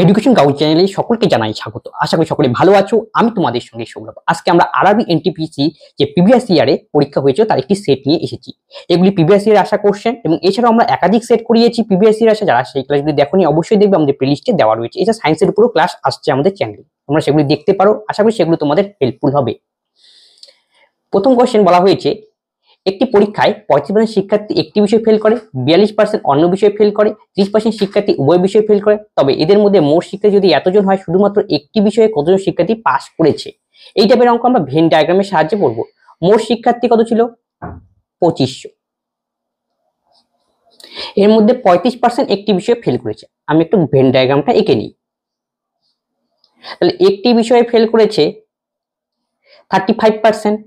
Education gourd চ্যানেলে সকলকে জানাই স্বাগত। আশা করি সকলে ভালো আছো। আমি তোমাদের সঙ্গে সৌরভ। আজকে আমরা আরআরবি এনটিপিসি যে প্রিভিয়াস ইয়ারে পরীক্ষা হয়েছিল তার একটি সেট নিয়ে এসেছি। এগুলি প্রিভিয়াস ইয়ারে আসা কোশ্চেন এবং এছাড়াও আমরা একাধিক সেট করিয়েছি প্রিভিয়াস ইয়ারে আসা। যারা সেই ক্লাসগুলি দেখোনি অবশ্যই দেখবে, আমাদের প্লেলিস্টে দেওয়া রয়েছে। এছাড়া সায়েন্সের উপরও ক্লাস আসছে আমাদের চ্যানেলে, তোমরা সেগুলি দেখতে পারো। আশা করি সেগুলো তোমাদের হেল্পফুল হবে। প্রথম কোশ্চেন বলা হয়েছে, একটি পরীক্ষায় 35% শিক্ষার্থী একটি বিষয় ফেল করে, 42% অন্য বিষয়ে ফেল করে, 30% শিক্ষার্থী উভয় বিষয়ে ফেল করে। তবে এদের মধ্যে মোট শিক্ষার্থী যদি এতজন হয়, শুধুমাত্র একটি বিষয়ে কতজন শিক্ষার্থী পাস করেছে? এই টাইপের অঙ্ক আমরা ভেন ডায়াগ্রামের সাহায্যে করব। মোট শিক্ষার্থী কত ছিল? 2500। এর মধ্যে 35% একটি বিষয়ে ফেল করেছে। আমি একটু ভেন ডায়াগ্রামটা এঁকে নিই। তাহলে একটি বিষয়ে ফেল করেছে 35%।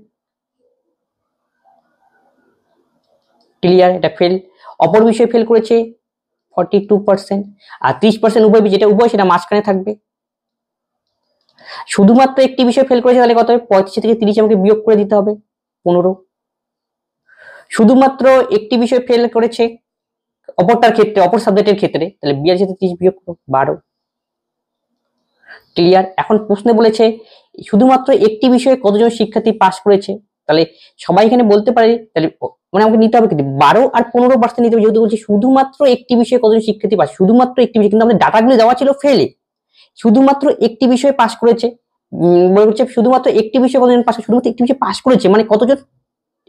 ক্লিয়ার? এটা ফেল। অপর বিষয়ে ফেল করেছে 42%। আর 30% উভয়, যেটা উভয় সেটা মাঝখানে থাকবে। শুধুমাত্র একটি বিষয় ফেল করেছে, তাহলে কত হবে? 35 থেকে 30 আমাকে বিয়োগ করে দিতে হবে, 15। শুধুমাত্র একটি বিষয় ফেল করেছে অপরটার ক্ষেত্রে, অপর সাবজেক্টের ক্ষেত্রে, তাহলে 42 থেকে 30 বিয়োগ করো, 12। ক্লিয়ার? এখন প্রশ্নে বলেছে শুধুমাত্র একটি বিষয়ে কতজন শিক্ষার্থী পাস করেছে। তাহলে সবাই এখানে বলতে পারে, তাহলে মানে আমাকে নিতে হবে কিন্তু 12 আর 15% নিতে হবে, যেহেতু বলছে শুধুমাত্র একটি বিষয়ে কতজন শিক্ষার্থী পাস। শুধুমাত্র একটি বিষয়, কিন্তু আমাদের ডাটাগুলো দেওয়া ছিল ফেলে। শুধুমাত্র একটি বিষয়ে পাস করেছে, বলছে শুধুমাত্র একটি বিষয়ে কতজন পাস, শুধুমাত্র একটি বিষয়ে পাস করেছে মানে কতজন?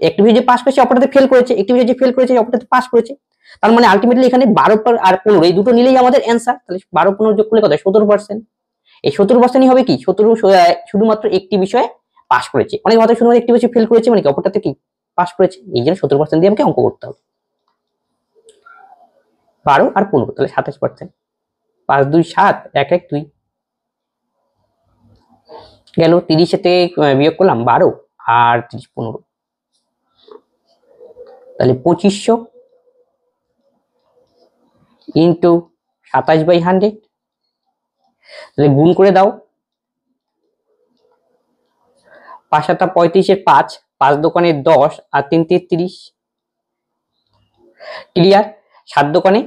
একটি বিষয়ে যে পাস করেছে অপরটাতে ফেল করেছে, একটি বিষয়ে যে ফেল করেছে অপরটাতে পাস করেছে। তার মানে আলটিমেটলি এখানে 12 আর 15 এই দুটো নিলেই আমাদের অ্যান্সার। তাহলে 12-15 যোগ করলে কত? 17%। এই 17%ই হবে কি? 17 শুধুমাত্র একটি বিষয়ে পাস করেছে। অনেক মাত্র শুধুমাত্র একটি বিষয়ে ফেল করেছে মানে কি অপরটাতে কি পাস করেছে। এই জন্য 17% দিয়ে আমাকে অঙ্ক করতে হবে। 12 আর 15 তাহলে 27%। 5 2 7 1 1 2 গেল। 30 থেকে বিয়োগ করলাম 12 আর 30 15, তাহলে 2500 ইন্টু 27/100। তাহলে গুণ করে দাও। 5 7 35 5, 5 দোকানে 10 আর 3 33। ক্লিয়ার? 7 দোকানে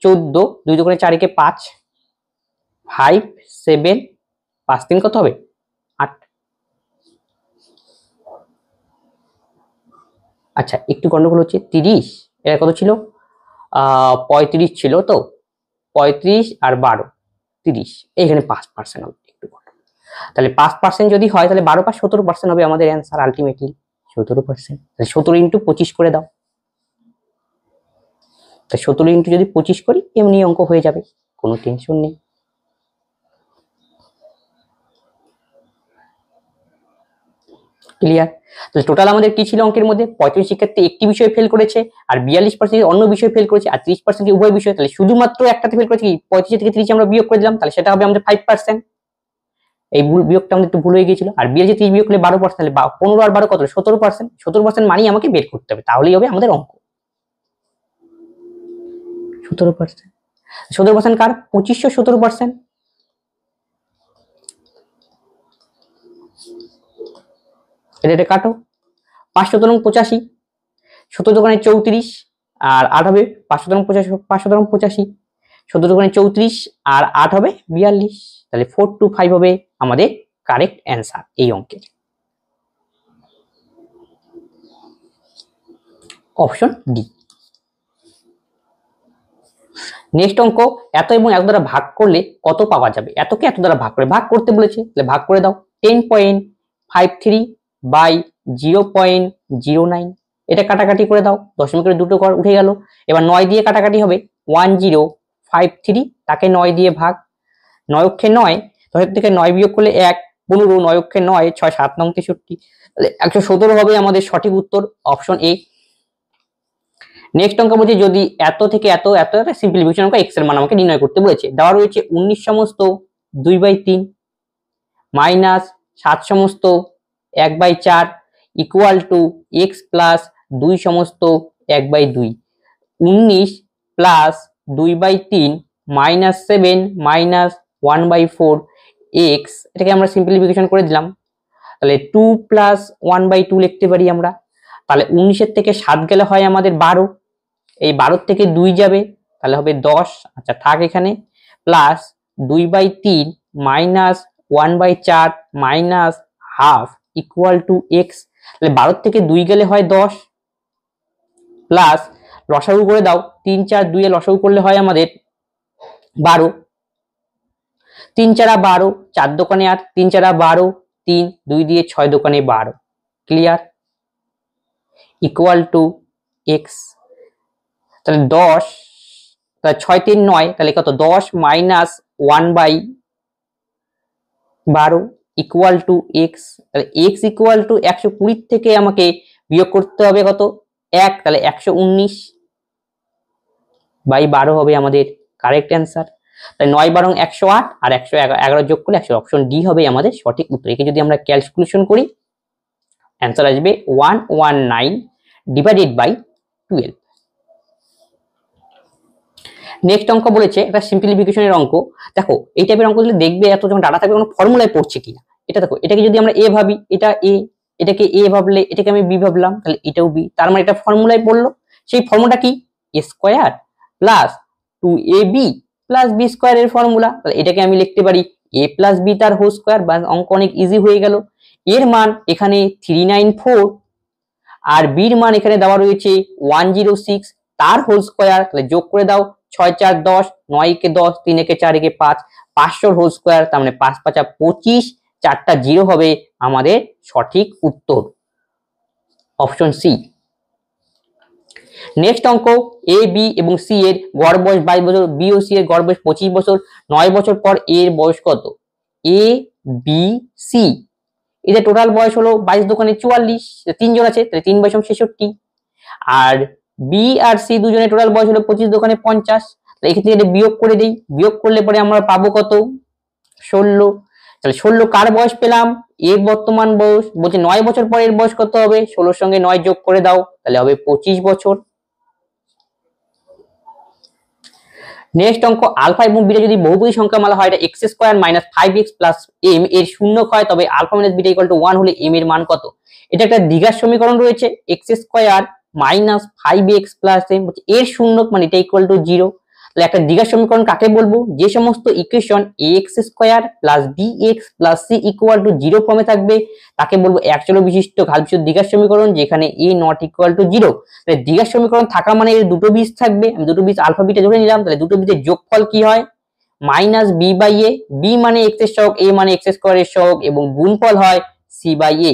14, 2 দোকানে 4 একে 5, 5 7 5 3 কত হবে? 8। আচ্ছা, একটু গন্ডগোল হচ্ছে। 30 এটা কত ছিল? 35 ছিল তো, 35 আর 12 30, এইখানে 5% হবে। একটু তাহলে 5% যদি হয় তাহলে 12 5 17% হবে আমাদের অ্যান্সার আলটিমেটলি 17%। তাহলে 17 ইন্টু 25 করে দাও। তাই 17 ইন্টু যদি 25 করি এমনি অঙ্ক হয়ে যাবে, কোনো টেনশন নেই। ক্লিয়ার? তাহলে টোটাল আমাদের কি ছিল অঙ্কের মধ্যে? 35 শিক্ষার্থী একটি বিষয়ে ফেল করেছে, আর 42% অন্য বিষয়ে ফেল করেছে, আর 30% উভয় বিষয়ে। তাহলে শুধুমাত্র একটাতে ফেল করেছে কি? 35 থেকে 30 আমরা বিয়োগ করে দিলাম, তাহলে সেটা হবে আমাদের 5%। এই বিয়োগটা আমাদের একটু ভুল হয়ে গিয়েছিল। আর 42 30 বিয়োগ করলে 12%, তাহলে 15 আর 12 কত? 17%। 17% মানেই আমাকে বের করতে হবে, তাহলেই হবে আমাদের অঙ্ক। 17%। 17% কার? 2500 17%। এটা কাটো। 5 17 85, 17 দোকানে 34 আর 8 হবে 5 17 85, 5 17 85, 17 দোকানে 34 আর 8 হবে 42। তাহলে 425 হবে আমাদের কারেক্ট অ্যান্সার এই অঙ্কের। Option D. নেক্সট অঙ্ক, এত এবং এত দ্বারা ভাগ করলে কত পাওয়া যাবে? এতকে এত দ্বারা ভাগ করে, ভাগ করতে বলেছে, তাহলে ভাগ করে দাও। 10.53 বাই 0.09। এটা কাটাকাটি করে দাও, দশমিকের দুটো ঘর উঠে গেল। এবার 9 দিয়ে কাটাকাটি হবে 1053, তাকে 9 দিয়ে ভাগ। 9 অক্ষে 9, 10 থেকে 9 বিয়োগ করলে 1, 15, 9 অক্ষে 9 6 7 9 63, তাহলে 117 হবে আমাদের সঠিক উত্তর, অপশন এ। নেক্সট অঙ্ক বলছে যদি এত থেকে এত এত সিম্পলিফিকেশন অঙ্ক এক্স এর মান আমাকে নির্ণয় করতে বলেছে। দেওয়া রয়েছে 19 সমস্ত 2/3 মাইনাস 7 সমস্ত 1/4 ইকুয়াল টু এক্স প্লাস 2 সমস্ত 1/2। 19 প্লাস 2/3 মাইনাস 7 মাইনাস 1/4 এক্স, এটাকে আমরা সিম্পলিফিকেশন করে দিলাম। তাহলে 2 প্লাস 1/2 লিখতে পারি আমরা। তাহলে 19 থেকে 7 গেলে হয় আমাদের 12, এই 12 থেকে 2 যাবে তাহলে হবে 10। আচ্ছা থাক এখানে, plus 2/3 minus 1/4 minus half equal to x. তাহলে 12 থেকে 2 গেলে হয় 10 প্লাস লসাগু করে দাও, 3 4 2 এ লসাগু করলে হয় আমাদের 12, 3 4 12, 4 দোকানে 8, 3 4 12, 3 2 দিয়ে 6 দোকানে 12, ক্লিয়ার, ইকুয়াল টু এক্স। তাহলে 10, তাহলে 6 3 9, তাহলে কত 10 মাইনাস 1/12 ইকুয়াল টু এক্স। তাহলে এক্স ইকুয়াল টু 120 থেকে আমাকে বিয়োগ করতে হবে কত 1, তাহলে 119 বাই 12 হবে আমাদের কারেক্ট অ্যান্সার। তাই 9 12 108 আর 111 যোগ করলে 100, অপশন ডি হবে আমাদের সঠিক উত্তর। একে যদি আমরা ক্যালকুলেশন করি অ্যান্সার আসবে 119 ডিভাইডেড বাই 12। নেক্সট অঙ্ক বলেছে একটা সিম্পলিফিকেশনের অঙ্ক। দেখো এই টাইপের অঙ্ক যদি দেখবে এত যখন ডাটা থাকবে কোনো ফর্মুলায় পড়ছে কিনা। এটা দেখো, এটাকে যদি আমরা এ ভাবি, এটা এ, এটাকে এ ভাবলে এটাকে আমি বি ভাবলাম, তাহলে এটাও বি, তার মানে এটা ফর্মুলায় পড়লো। সেই ফর্মুলাটা কি a square plus 2ab plus b square এর ফর্মুলা। তাহলে এটাকে আমি লিখতে পারি এ প্লাস বি তার হোল স্কোয়ার, বা অঙ্ক অনেক ইজি হয়ে গেল। এর মান এখানে 394 আর বির মান এখানে দেওয়া রয়েছে 106 তার হোল স্কোয়ার। তাহলে যোগ করে দাও, 6 4 10, 9 কে 10, 3 একে 4 একে 5, 500 হোল স্কোয়ার, তার মানে 5 5 25, 4টা 0 হবে আমাদের সঠিক উত্তর, অপশন সি। নেক্সট অঙ্ক, এ বি এবং সি এর গড় বয়স 22 বছর, বি ও সি এর গড় বয়স 25 বছর, 9 বছর পর এর বয়স কত? এ বি সি এদের টোটাল বয়স হলো 22 দোকানে 44, 3 জন আছে, তাহলে 3 22 66। আর বি আর সি দুজনের টোটাল বয়স হলো 25 দোকানে 50, তাহলে এক্ষেত্রে এটা বিয়োগ করে দেই, বিয়োগ করলে পরে আমরা পাবো কত 16। তাহলে 16 কার বয়স পেলাম? এর বর্তমান বয়স। বলছে 9 বছর পরে এর বয়স কত হবে? 16 সঙ্গে 9 যোগ করে দাও, তাহলে হবে 25 বছর। নেক্সট অঙ্ক, আলফা এবং বিটা যদি বহুপদী সংখ্যামালা হয়, এটা x square minus 5x plus m এর শূন্যক হয়, তবে alpha minus beta equal to 1 হলে এম এর মান কত? এটা একটা দ্বিঘাত সমীকরণ রয়েছে, x square minus 5x plus m, এর শূন্যক মানে এটা ইকুয়াল টু 0। তাহলে একটা দ্বিঘাত সমীকরণ কাকে বলবো? যে সমস্ত equation ax square plus bx plus c equal to 0 ফর্মে থাকবে তাকে বলবো এক চলক বিশিষ্ট ঘাত বিশিষ্ট দ্বিঘাত সমীকরণ, যেখানে a নট ইকুয়াল টু 0। তাহলে দ্বিঘাত সমীকরণ থাকা মানে এর দুটো বীজ থাকবে, আমি দুটো বীজ আলফা বিটা ধরে নিলাম। তাহলে দুটো বীজের যোগফল কি হয়? Minus b by a, b মানে এক্স এর সহগ, এ মানে এক্স স্কোয়ারের সহগ, এবং গুণফল হয় সি বাই এ।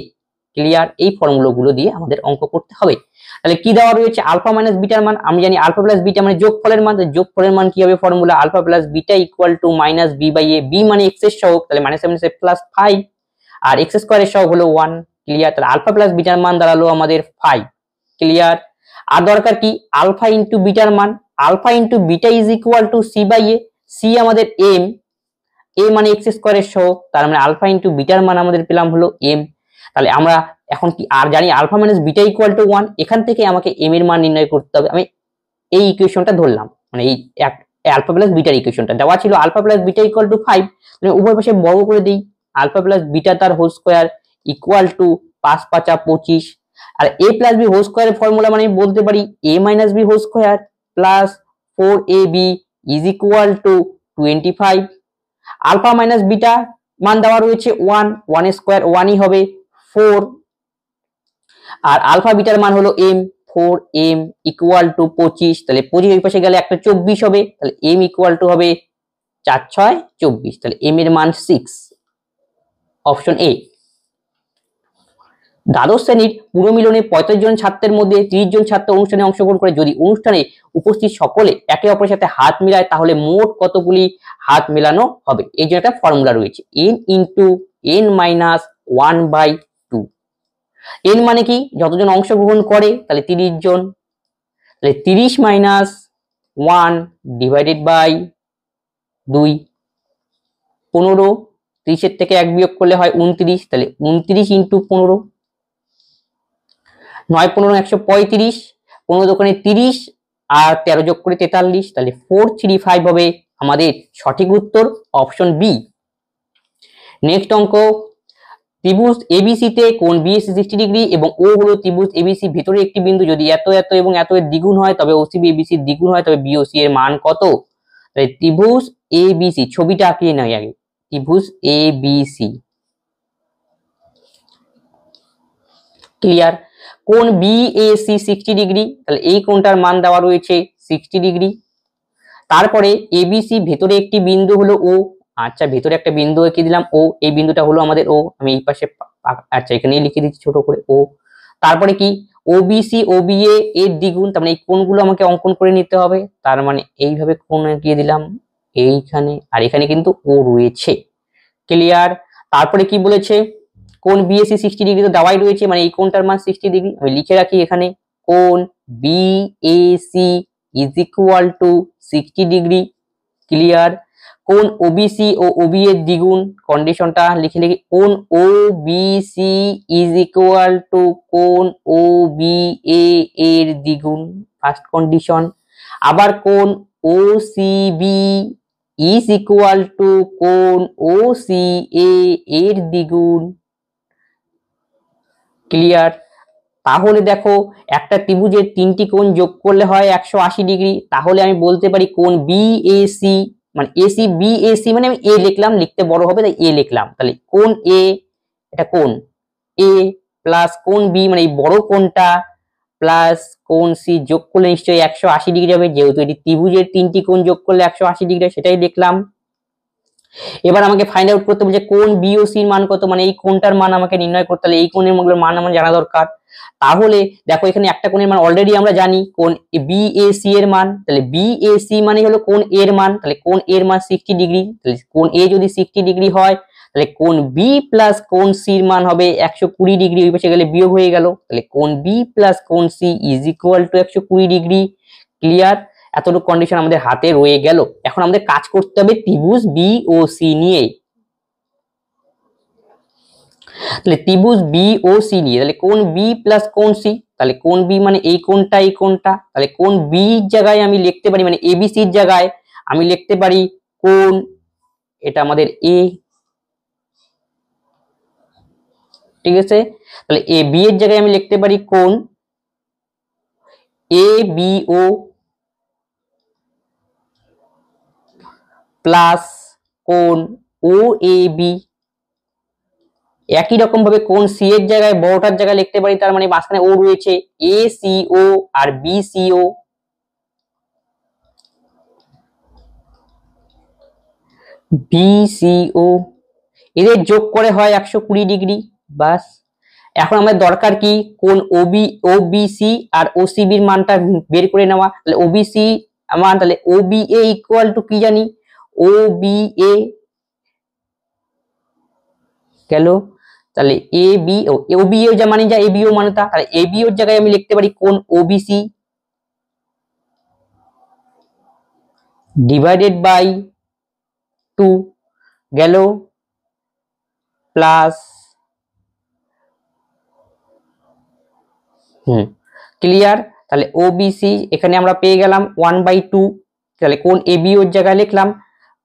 ক্লিয়ার? এই ফর্মুলাগুলো দিয়ে আমাদের অঙ্ক করতে হবে। তাহলে কি দেওয়া রয়েছে? আলফা মাইনাস বিটার মান, আমি জানি আলফা প্লাস বিটা মানে যোগফলের মান, যোগফলের মান কি হবে? Formula alpha plus beta equal to minus b by a, b মানে এক্স এর সহগ, তাহলে মাইনাস প্লাস 5 আর এক্স স্কোয়ারের সহগ হলো 1। ক্লিয়ার? তাহলে আলফা প্লাস বিটার মান দাঁড়ালো আমাদের 5। ক্লিয়ার? আর দরকার কি? আলফা ইন্টু বিটার মান, alpha into beta is equal to c by a, c আমাদের এম, এ মানে এক্স স্কোয়ারের সহগ, তার মানে আলফা ইন্টু বিটার মান আমাদের পেলাম হলো এম। তাহলে আমরা এখন কি আর জানি alpha minus beta equal to 1, এখান থেকে আমাকে এম এর মান নির্ণয় করতে হবে। আমি এই ইকুয়েশনটা ধরলাম, মানে এই আলফা প্লাস বিটার ইকুয়েশনটা দেওয়া ছিল alpha plus beta equal to 5, তাহলে উভয় পাশে বর্গ করে দেই, আলফা প্লাস বিটা তার হোল স্কোয়ার ইকুয়াল টু 5 5 25, আর এ প্লাস বি হোল স্কোয়ারের ফর্মুলা মানে আমি বলতে পারি a minus b whole square plus 4ab is equal to 25। Alpha minus beta মান দেওয়া রয়েছে 1, 1 স্কোয়ার 1ই হবে 4, আর আলফা বিটার মান হলো m, 4m ইকুয়াল টু 25, তাহলে 25 ওই পাশে গেলে একটা 24 হবে, তাহলে m ইকুয়াল টু হবে 4 6 24, তাহলে m এর মান 6, অপশন এ। দ্বাদশ শ্রেণীর পুনর্মিলনে 45 জন ছাত্রের মধ্যে 30 জন ছাত্র অনুষ্ঠানে অংশগ্রহণ করে, যদি অনুষ্ঠানে উপস্থিত সকলে একে অপরের সাথে হাত মিলায় তাহলে মোট কতগুলি হাত মেলানো হবে? এই জন্য একটা ফর্মুলা রয়েছে n into n minus 1/2। n মানে কি? যতজন অংশগ্রহণ করে, তাহলে 30 জন, তাহলে 30 মাইনাস 1 ডিভাইডেড বাই 2, 15, 30 এর থেকে 1 বিয়োগ করলে হয় 29, তাহলে 29 ইন্টু 15, 9 15 135, 15 দোকানে 30 আর 13 যোগ করে 43, তাহলে 435 হবে আমাদের সঠিক উত্তর, অপশন বি। নেক্সট অঙ্ক, ত্রিভুজ এবিসি তে কোণ বিএসি 60 ডিগ্রি এবং ও হলো ত্রিভুজ এবিসি ভিতরে একটি বিন্দু, যদি এত এবং এত এর দ্বিগুণ হয় তবে ওসি এবিসি দ্বিগুণ হয় তবে বিওসি এর মান কত? তাহলে ত্রিভুজ এ বি সি, ছবিটা আঁকিয়ে নাই আগে, ত্রিভুজ এ বি সি। ক্লিয়ার? কোণ বিএসি 60 ডিগ্রি, তাহলে এই কোণটার মান দেওয়া রয়েছে 60 ডিগ্রি। তারপরে এবিসি ভেতরে একটি বিন্দু হলো ও, আচ্ছা ভেতরে একটা বিন্দু এঁকে দিলাম ও, এই বিন্দুটা হলো আমাদের ও, আমি এই পাশে আচ্ছা এখানেই লিখে দিচ্ছি ছোট করে ও। তারপরে কি ওবিসি ওবিএ এর দ্বিগুণ, তার মানে এই কোণগুলো আমাকে অঙ্কন করে নিতে হবে, তার মানে এইভাবে কোণ এঁকিয়ে দিলাম এইখানে, আর এখানে কিন্তু ও রয়েছে। ক্লিয়ার? তারপরে কি বলেছে, কোণ বিএসি 60 ডিগ্রি তো দেওয়াই রয়েছে, মানে এই কোণটার মান 60 ডিগ্রি, আমি লিখে রাখি এখানে কোণ BAC is equal two 60 degree. Clear? কোণ ওবিসি ও ওবি এর দ্বিগুণ, কন্ডিশনটা লিখে লিখি, কোণ ওবিসি ইজ ইকুয়াল টু কোণ ওবিএ এর দ্বিগুণ, ফার্স্ট কন্ডিশন। আবার কোণ ওসিবি ইজ ইকুয়াল টু কোণ ওসিএ এর দ্বিগুণ। ক্লিয়ার? তাহলে দেখো একটা ত্রিভুজের তিনটি কোণ যোগ করলে হয় 180 ডিগ্রি, তাহলে আমি বলতে পারি কোণ বিএসি মানে এসি বিএসি মানে আমি এ লিখলাম, লিখতে বড় হবে তাই এ লিখলাম, তাহলে কোণ এ, এটা কোণ এ প্লাস কোণ বি মানে এই বড় কোণটা প্লাস কোণ সি যোগ করলে নিশ্চয়ই 180 ডিগ্রি হবে, যেহেতু এটি ত্রিভুজের তিনটি কোণ যোগ করলে 180 ডিগ্রি, সেটাই দেখলাম। এবার আমাকে ফাইন্ড আউট করতে হবে যে কোণ বিওসি এর মান কত, মানে এই কোণটার মান আমাকে নির্ণয় করতে হলে এই কোণের মান আমার জানা দরকার। তাহলে দেখো এখানে একটা কোণের মান অলরেডি আমরা জানি, কোণ বিএসি এর মান, তাহলে বিএসি মানে হলো কোণ এর মান, তাহলে কোণ এর মান 60 ডিগ্রি, তাহলে কোণ এ যদি 60 ডিগ্রি হয় তাহলে কোণ বি প্লাস কোণ সি এর মান হবে 120 ডিগ্রি, ওই পাশে গেলে বিয়োগ হয়ে গেল, তাহলে কোণ বি প্লাস কোণ C is equal to 120 degree. Clear? এতটুকু কন্ডিশন আমাদের হাতে রয়ে গেল। এখন আমাদের কাজ করতে হবে ত্রিভুজ বি ও সি নিয়ে, তাহলে ত্রিভুজ বি ও সি নিয়ে, তাহলে কোণ বি প্লাস কোণ সি, তাহলে কোণ বি মানে এই কোণটা এই কোণটা, তাহলে কোণ বি জায়গায় আমি লিখতে পারি মানে এবিসি এর জায়গায় আমি লিখতে পারি কোণ, এটা আমাদের এ, ঠিক আছে? তাহলে এ বি এর জায়গায় আমি লিখতে পারি কোণ এ বি ও প্লাস কোণ ও এ বি। একই রকম ভাবে কোণ সি এর জায়গায় বড়টার জায়গায় লিখতে পারি, তার মানে মাঝখানে ও রয়েছে এ সি ও আর B C O, B C O এদের যোগ করে হয় 120 ডিগ্রি। বাস, এখন আমাদের দরকার কি কোণ ওবিসি আর ওসিবি এর মানটা বের করে নেওয়া, তাহলে ওবিসি মান, তাহলে ওবিএ ইকুয়াল টু কি জানি, ওবিএ গেল, তাহলে এ বি ও ওবিএ যা মানে যা এবিও মানে তা, তাহলে এবিও এর জায়গায় আমি লিখতে পারি কোণ ওবিসি ডিভাইডেড বাই 2 গেল প্লাস ক্লিয়ার? তাহলে ওবিসি এখানে আমরা পেয়ে গেলাম 1/2, তাহলে কোণ এবিও এর জায়গায় লিখলাম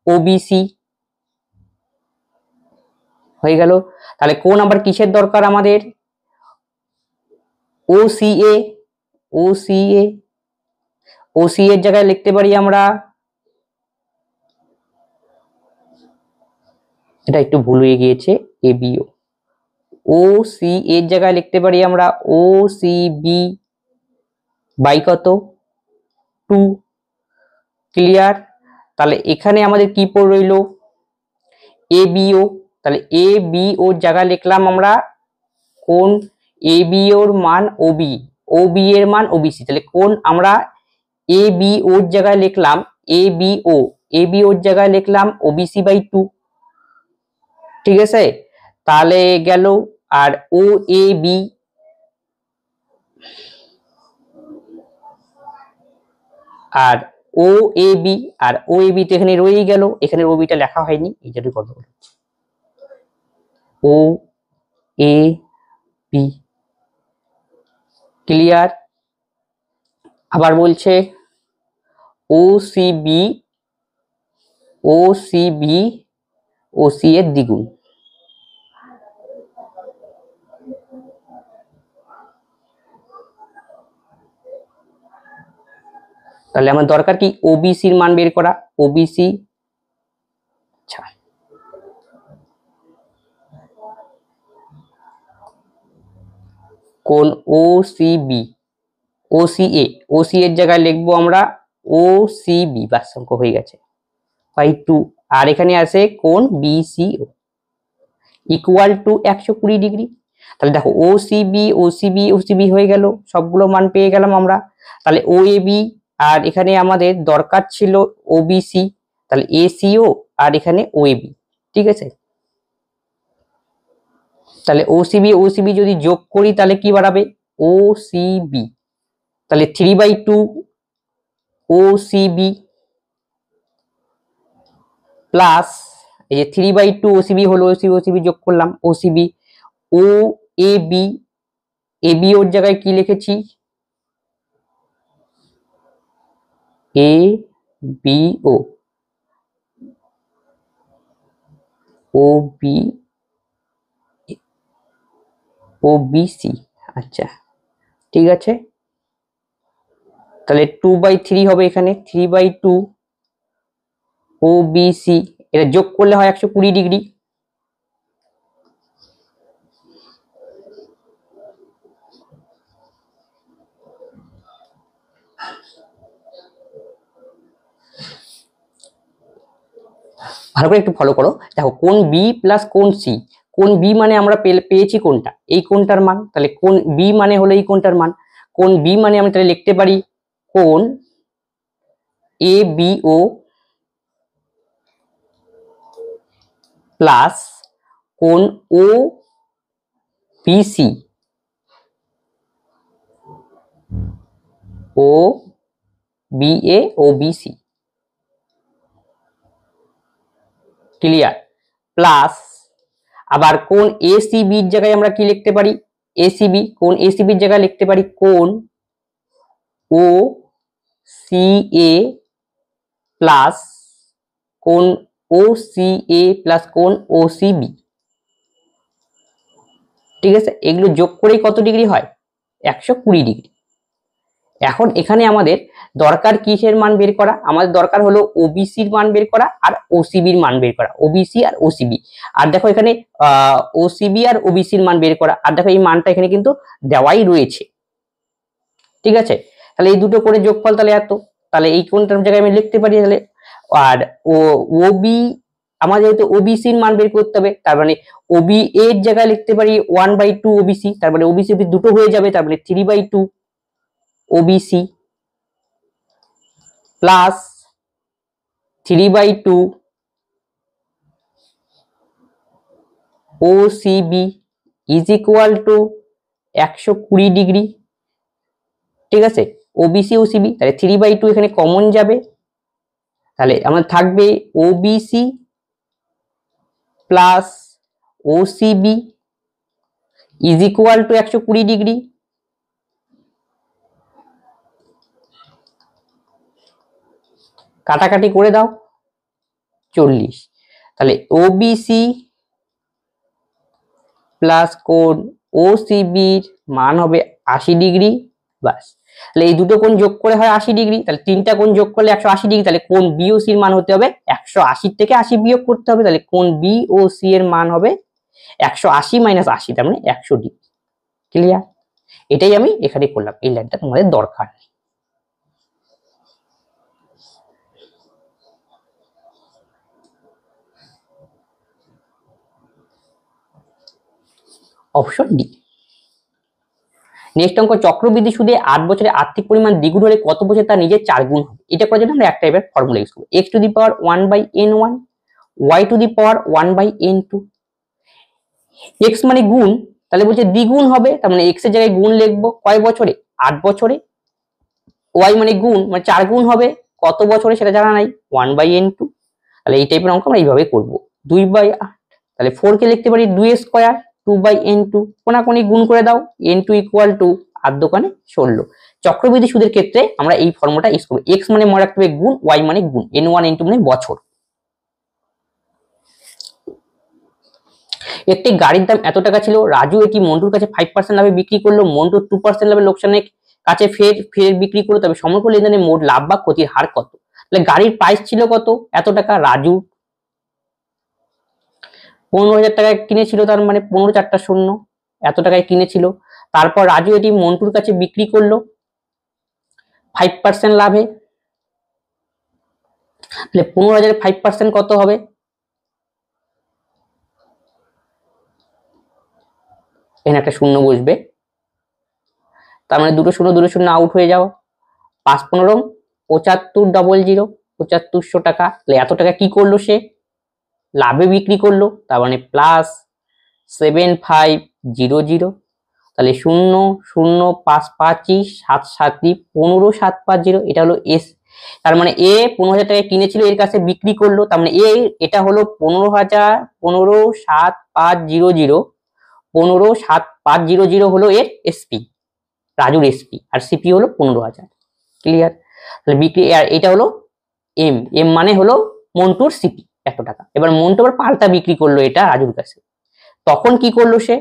ওবিসি হয়ে গেল। তাহলে কোণ আবার কিসের দরকার আমাদের, ওসিএ, ওসিএ ওসি এর জায়গায় লিখতে পারি আমরা, এটা একটু ভুল হয়ে গিয়েছে, এবিও, ও সি এর জায়গায় লিখতে পারি আমরা ও সি বি বাই কত 2। ক্লিয়ার? তাহলে এখানে আমাদের কি পড়ে রইল এ বিও, তাহলে এ বি ওর জায়গায় লিখলাম আমরা কোণ এ বি ওর মান ওবি, ওবি এর মান ওবিসি, তাহলে কোণ আমরা এ বি ওর জায়গায় লিখলাম A B O, A B ওর জায়গায় লিখলাম ওবিসি বাই 2। ঠিক আছে? তাহলে গেল আর ও A B, R O A B, R O A B তো এখানে রয়েই গেল, এখানে ও বিটা লেখা হয়নি এই জন্য কথা বলছি, ও এ বি। ক্লিয়ার? আবার বলছে ও C B, O C B O C এর দ্বিগুণ, তাহলে আমার দরকার কি ওবিসির মান বের করা, ওবিসি আচ্ছা, কোন ও সি বি, ও সি এ, ও সি এর জায়গায় লিখবো আমরা ও সি বি, বাস অঙ্ক হয়ে গেছে বাই 2। আর এখানে আছে কোন B C O equal to 120 degree. তাহলে দেখো O C B, O C B, O C B হয়ে গেল, সবগুলো মান পেয়ে গেলাম আমরা। তাহলে ও এ বি, আর এখানে আমাদের দরকার ছিল ও বি সি, তাহলে এ সি ও, আর এখানে ও এ বি। ঠিক আছে, তাহলে ও C B, O C B যদি যোগ করি তাহলে কি বাড়াবে, ও সি বি, তাহলে 3/2 ও সি বি প্লাস এই যে 3/2 ও সি বি হলো, ও সি বি যোগ করলাম ও C B, O A B, A B ওর জায়গায় কি লিখেছি, A B O, O B, O B C. আচ্ছা ঠিক আছে, তাহলে 2/3 হবে এখানে, 3/2 ও বি সি, এটা যোগ করলে হয় 120 ডিগ্রি। ভালো করে একটু ফলো করো, দেখো কোন বি প্লাস কোন সি, কোন বি মানে আমরা পেয়েছি কোনটা, এই কোনটার মান, তাহলে কোন বি মানে হলো এই কোনটার মান, কোন বি মানে আমরা তাহলে লিখতে পারি কোন এ বি ও প্লাস কোন ও B C, O B A O B C, clear, plus আবার কোন এ সি বির জায়গায় আমরা কি লিখতে পারি, এসিবি, কোন এসিবির জায়গায় লিখতে পারি কোন ও সি এ প্লাস কোন ও সি এ প্লাস কোন ও সি বি। ঠিক আছে, এগুলো যোগ করেই কত ডিগ্রি হয়, 120 ডিগ্রি। এখন এখানে আমাদের দরকার কিসের মান বের করা, আমাদের দরকার হলো ওবিসির মান বের করা আর ওসিবির মান বের করা, ওবিসি আর ওসিবি। আর দেখো এখানে ওসিবি আর ওবিসির মান বের করা, আর দেখো এই মানটা এখানে কিন্তু দেওয়াই রয়েছে। ঠিক আছে, তাহলে এই দুটো করে যোগফল তাহলে এত, তাহলে এই কোনটার জায়গায় আমি লিখতে পারি তাহলে, আর ও ওবি আমাদের যেহেতু ওবিসির মান বের করতে হবে, তার মানে ওবি এর জায়গায় লিখতে পারি 1/2 ওবিসি, তার মানে ওবিসি দুটো হয়ে যাবে, তার মানে 3/2 OBC plus 3/2 OCB is equal to 120 degree. ঠিক আছে, ওবিসি ওসিবি, তাহলে 3/2 এখানে কমন যাবে, তাহলে আমার থাকবে OBC plus OCB is equal to 120 degree. কাটাকাটি করে দাও 40, তাহলে ওবিসি প্লাস কোণ ওসিবির মান হবে 80 ডিগ্রি। বাস, তাহলে এই দুটো কোণ যোগ করে হয় 80 ডিগ্রি, তাহলে তিনটা কোণ যোগ করলে 180 ডিগ্রি, তাহলে কোণ বিওসির মান হতে হবে 180 থেকে 80 বিয়োগ করতে হবে, তাহলে কোণ বিওসি এর মান হবে 180 মাইনাস 80, তার মানে 100 ডিগ্রি। ক্লিয়ার, এটাই আমি এখানে করলাম, এই লাইনটা তোমাদের দরকার নেই। Option D. নেক্সট অঙ্ক, চক্রবৃদ্ধি সুদে 8 বছরে আর্থিক পরিমাণ দ্বিগুণ হলে কত বছরে তার নিজের 4 গুণ হবে। এটা করার জন্য আমরা একটা টাইপের ফর্মুলা ইউজ করব, x to the power 1/n1 y to the power 1/n2। x মানে গুণ, তাহলে বলছে দ্বিগুণ হবে, তার মানে x এর জায়গায় গুণ লিখবো, কয় বছরে, 8 বছরে। y মানে গুণ, মানে 4 গুণ হবে, কত বছরে সেটা জানা নাই, 1/n2। তাহলে এই টাইপের অঙ্ক আমরা এইভাবে করব, 2/8, তাহলে 4 কে লিখতে পারি 2 স্কয়ার 2/n2, কোনাকুনি গুণ করে দাও, n2 ইকুয়াল টু 8 দোকানে 16। চক্রবৃদ্ধি সুদের ক্ষেত্রে আমরা এই ফর্মুলাটা ইউজ করব, x মানে মনে রাখতে হবে গুণ, y মানে গুণ, n1 n2 মানে বছর। একটি গাড়ির দাম এত টাকা ছিল, রাজু এটি মন্টুর কাছে 5% লাভে বিক্রি করলো, মন্টু 2% লাভে লোকসানের কাছে ফের বিক্রি করলো, তবে সমগ্র লেনদেনে মোট লাভ বা ক্ষতির হার কত। তাহলে গাড়ির প্রাইস ছিল কত, এত টাকা, রাজু 15,000 টাকায় কিনেছিল, তার মানে 15 4টা শূন্য, এত টাকায় কিনেছিল। তারপর রাজু এটি মন্টুর কাছে বিক্রি করলো 5% লাভে। তাহলে 15,000 5% কত হবে? এখানে একটা শূন্য বসবে, তার মানে দুটো শূন্য আউট হয়ে যাও। 5 15 7500, 7500 টাকা। তাহলে এত টাকা কি করলো সে? লাভে বিক্রি করলো, তার মানে +7500। তাহলে 0 0 5 5 7 7 15 750, এটা হলো এস। তার মানে এ 15,000 টাকায় কিনেছিল, এর কাছে বিক্রি করলো, তার মানে এটা হলো 15,000 15 7500, 15 7500 হলো এর এসপি, রাজুর এসপি, আর সিপি হলো 15,000। ক্লিয়ার? তাহলে বিক্রি, আর এটা হলো এম, এম মানে হলো মন্টুর সিপি 100 টাকা। এবার মন্টু আবার পাল্টা বিক্রি করলো এটা রাজুর কাছে, তখন কি করলো সে?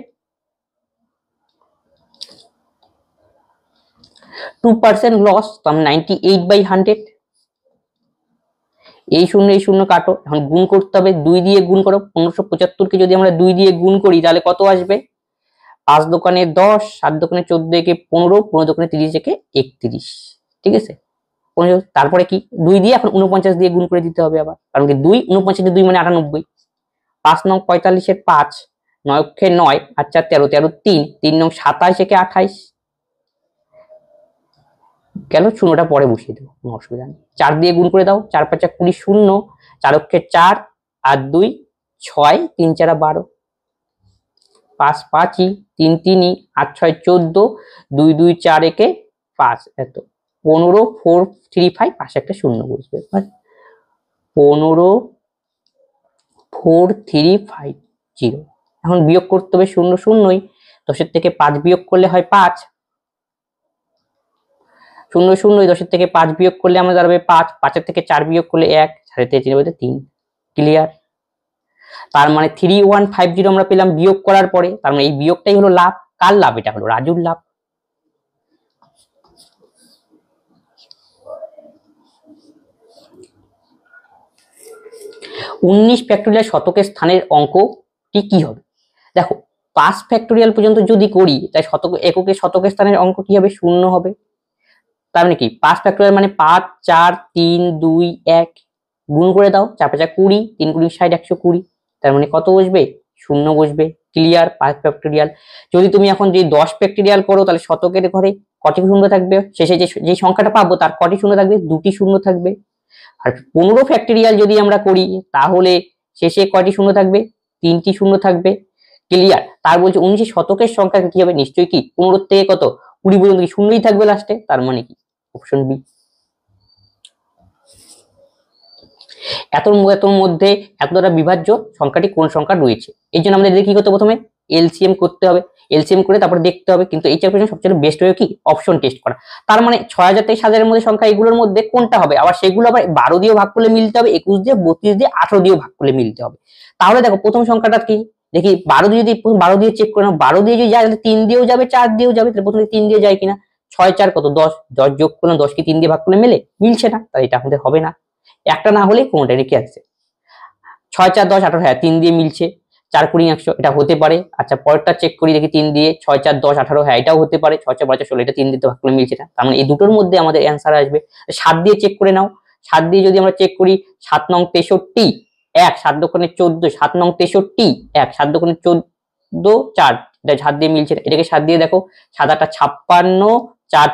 2% লস, তো 98/100। এই শূন্য কাটো, এখন গুণ করতে হবে, 2 দিয়ে গুণ করো। 1575 কে যদি আমরা 2 দিয়ে গুণ করি তাহলে কত আসবে? 5 দোকানে 10, 7 দোকানে 14, একে 15, 15 দোকানে 30, একে 31। ঠিক আছে? তারপরে কি 2 দিয়ে এখন 49 দিয়ে গুণ করে দিতে হবে আবার, কারণ কি 2 49 2 মানে 98। 5 নং 45 এর 5, 9 অক্ষে 9, আর 4 13, 13 3, 3 নং 27, একে 28। গেল, শূন্যটা পরে বসিয়ে দেবো, কোনো অসুবিধা নেই। 4 দিয়ে গুণ করে দাও, 4 5 20, 0, 4 অক্ষে 4 আর 2 6, 3 4 12, 5 5, 3 3, 8 6 14, 2 2 4, একে 5, এত 15 4 3 5, পাশে একটা শূন্য বসবে। 15 4 3 5 0। এখন বিয়োগ করতে হবে, শূন্য শূন্যই, 10 থেকে 5 বিয়োগ করলে হয় 5, শূন্য শূন্যই, 10 থেকে 5 বিয়োগ করলে আমরা দাঁড়াবে 5, 5 থেকে 4 বিয়োগ করলে 1, 3.5 3। ক্লিয়ার? তার মানে 3150 আমরা পেলাম বিয়োগ করার পরে, তার মানে এই বিয়োগটাই হলো লাভ। কার লাভ? এটা হলো রাজুর লাভ। উনিশ ফ্যাক্টোরিয়াল শতকের স্থানের অঙ্কটি কি হবে? দেখো, 5 ফ্যাক্টোরিয়াল পর্যন্ত যদি করি তাই এককে শতকের স্থানের অঙ্ক কি হবে? 0 হবে। তার মানে কি 5 ফ্যাক্টোরিয়াল মানে 5 4 3 2 1, গুণ করে দাও, 4 5 20, 3 20 60, 120। তার মানে কত বসবে? 0 বসবে। ক্লিয়ার? 5 ফ্যাক্টোরিয়াল। যদি তুমি এখন যে 10 ফ্যাক্টোরিয়াল করো তাহলে শতকের ঘরে কটি শূন্য থাকবে? শেষে যে সংখ্যাটা পাবো তার কটি শূন্য থাকবে? 2টি শূন্য থাকবে। আর 15 ফ্যাক্টোরিয়াল যদি আমরা করি তাহলে শেষে কয়টি শূন্য থাকবে? 3টি শূন্য থাকবে। ক্লিয়ার? তার বলছে 19 শতকের সংখ্যা কি হবে? নিশ্চয়ই কি 15 থেকে কত 20 পর্যন্ত কি শূন্যই থাকবে লাস্টে, তার মানে কি অপশন বি। এতর মধ্যে এত দ্বারা বিভাজ্য সংখ্যাটি কোন সংখ্যা রয়েছে? এই জন্য আমাদের কি করতে হবে? প্রথমে এলসিএম করতে হবে, এলসিএম করে তারপর দেখতে হবে। কিন্তু এই চ্যাপ্টারের সবচেয়ে বেস্ট হবে কি অপশন টেস্ট করা। তার মানে 6000 থেকে 7000 এর মধ্যে সংখ্যা এগুলোর মধ্যে কোনটা হবে? আবার সেগুলো আবার 12 দিয়ে ভাগ করলে মিলতে হবে, 21 দিয়ে, 32 দিয়ে, 18 দিয়ে ভাগ করলে মিলতে হবে। তাহলে দেখো প্রথম সংখ্যাটা কি, দেখি 12 দিয়ে, যদি 12 দিয়ে চেক করে নাও, 12 দিয়ে যদি যায় তাহলে 3 দিয়েও যাবে, 4 দিয়েও যাবে। তাহলে প্রথমে 3 দিয়ে যায় কিনা, 6 4 কত 10, 10 যোগ করলাম, 10 কি 3 দিয়ে ভাগ করলে মেলে? মিলছে না, তাই এটা আমাদের হবে না। একটা না হলে কোনটা রেখে আসছে। 6 4 10 18, হ্যাঁ 3 দিয়ে মিলছে। 4 20 100, এটা হতে পারে। আচ্ছা পরেরটা চেক করি, দেখি 3 দিয়ে, 6 4 10 18, হ্যাঁ এটাও হতে পারে। 6 4 12 16, এটা 3 দিয়ে ভাগ করলে মিলছে না, তার মানে এই দুটোর মধ্যে আমাদের অ্যান্সার আসবে। 7 দিয়ে চেক করে নাও, 7 দিয়ে যদি আমরা চেক করি, 7 নং 63 1, 7 দোকানে 14, 7 নং 63 1, 7 দোকানে 14 4, এটা 7 দিয়ে মিলছে না। এটাকে 7 দিয়ে দেখো, 7 8 56, 4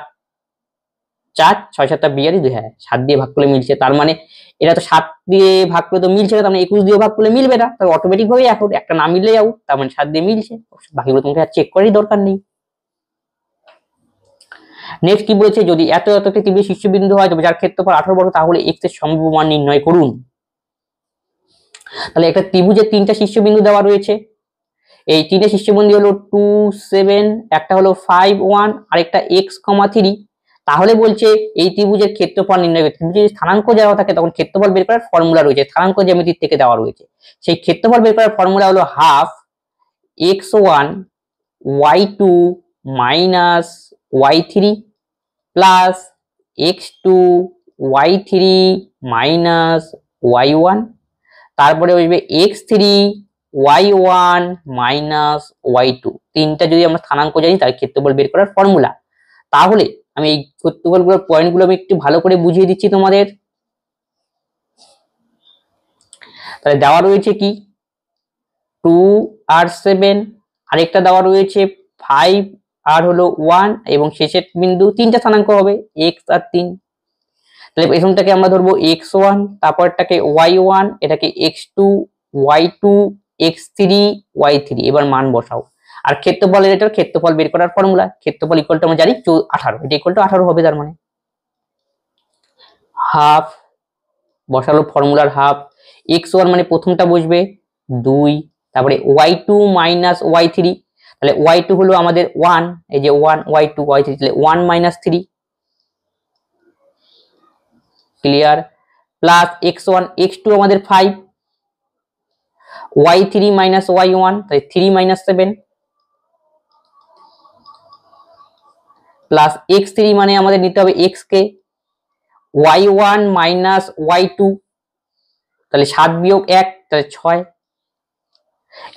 4 6 7 42, 2, হ্যাঁ 7 দিয়ে ভাগ করলে মিলছে। তার মানে এটা তো 7 দিয়ে ভাগ করে তো মিলছে না, তার মানে 21 দিয়ে ভাগ করলে মিলবে না, তাহলে অটোমেটিক ভাবে আউট, একটা না মিললে আউট। তার মানে 7 দিয়ে মিলছে, বাকিগুলো তোমাকে আর চেক করারই দরকার নেই। নেক্সট কি বলেছে? যদি এত একটি ত্রিভুজের শীর্ষবিন্দু হয় তবে যার ক্ষেত্রফল 18 বর্গ, তাহলে x এর সম্ভাব্য মান নির্ণয় করুন। তাহলে একটা ত্রিভুজের 3টা শীর্ষবিন্দু দেওয়া রয়েছে। এই 3টে শীর্ষবিন্দু হলো 2 7, একটা হলো 5 1, আর একটা x, 3। তাহলে বলছে এই ত্রিভুজের ক্ষেত্রফল নির্ণয় করতে। ত্রিভুজের স্থানাঙ্ক দেওয়া থাকে তখন ক্ষেত্রফল বের করার ফর্মুলা রয়েছে, স্থানাঙ্ক জ্যামিতির থেকে দেওয়া রয়েছে। সেই ক্ষেত্রফল বের করার ফর্মুলা হলো half x1 y2 minus y3 plus x2 y3 minus y1, তারপরে বসবে x3 y1 মাইনাস y2, তিনটা যদি আমরা স্থানাঙ্ক জানি তার ক্ষেত্রফল বের করার ফর্মুলা। তাহলে আমি এই ক্ষেত্রফলগুলোর পয়েন্টগুলো আমি একটু ভালো করে বুঝিয়ে দিচ্ছি তোমাদের। তাহলে দেওয়া রয়েছে কি 2 আর 7, আরেকটা দেওয়া রয়েছে 5 আর হলো 1, এবং শেষের বিন্দু তিনটা স্থানাঙ্ক হবে x আর 3। তাহলে প্রথমটাকে আমরা ধরবো x1, তারপরটাকে y1, এটাকে x2, y2, x3, y3। এবার মান বসাও। আর ক্ষেত্রফলের এটার ক্ষেত্রফল বের করার ফর্মুলা, ক্ষেত্রফল ইকুয়াল টু আমরা জানি 18, এটা ইকুয়াল টু 18 হবে। তার মানে হাফ বসালো, ফর্মুলার হাফ। x1 মানে প্রথমটা বসবে 2, তারপরে y2 মাইনাস y3, তাহলে y2 হলো আমাদের 1, এই যে 1, y2, y3, তাহলে 1 minus 3, clear, plus x1, x2 আমাদের 5, y3 মাইনাস y1, তাহলে 3 মাইনাস 7, প্লাস x3 মানে আমাদের নিতে হবে x কে, y1 মাইনাস y2, তাহলে 7 বিয়োগ 1, তাহলে 6।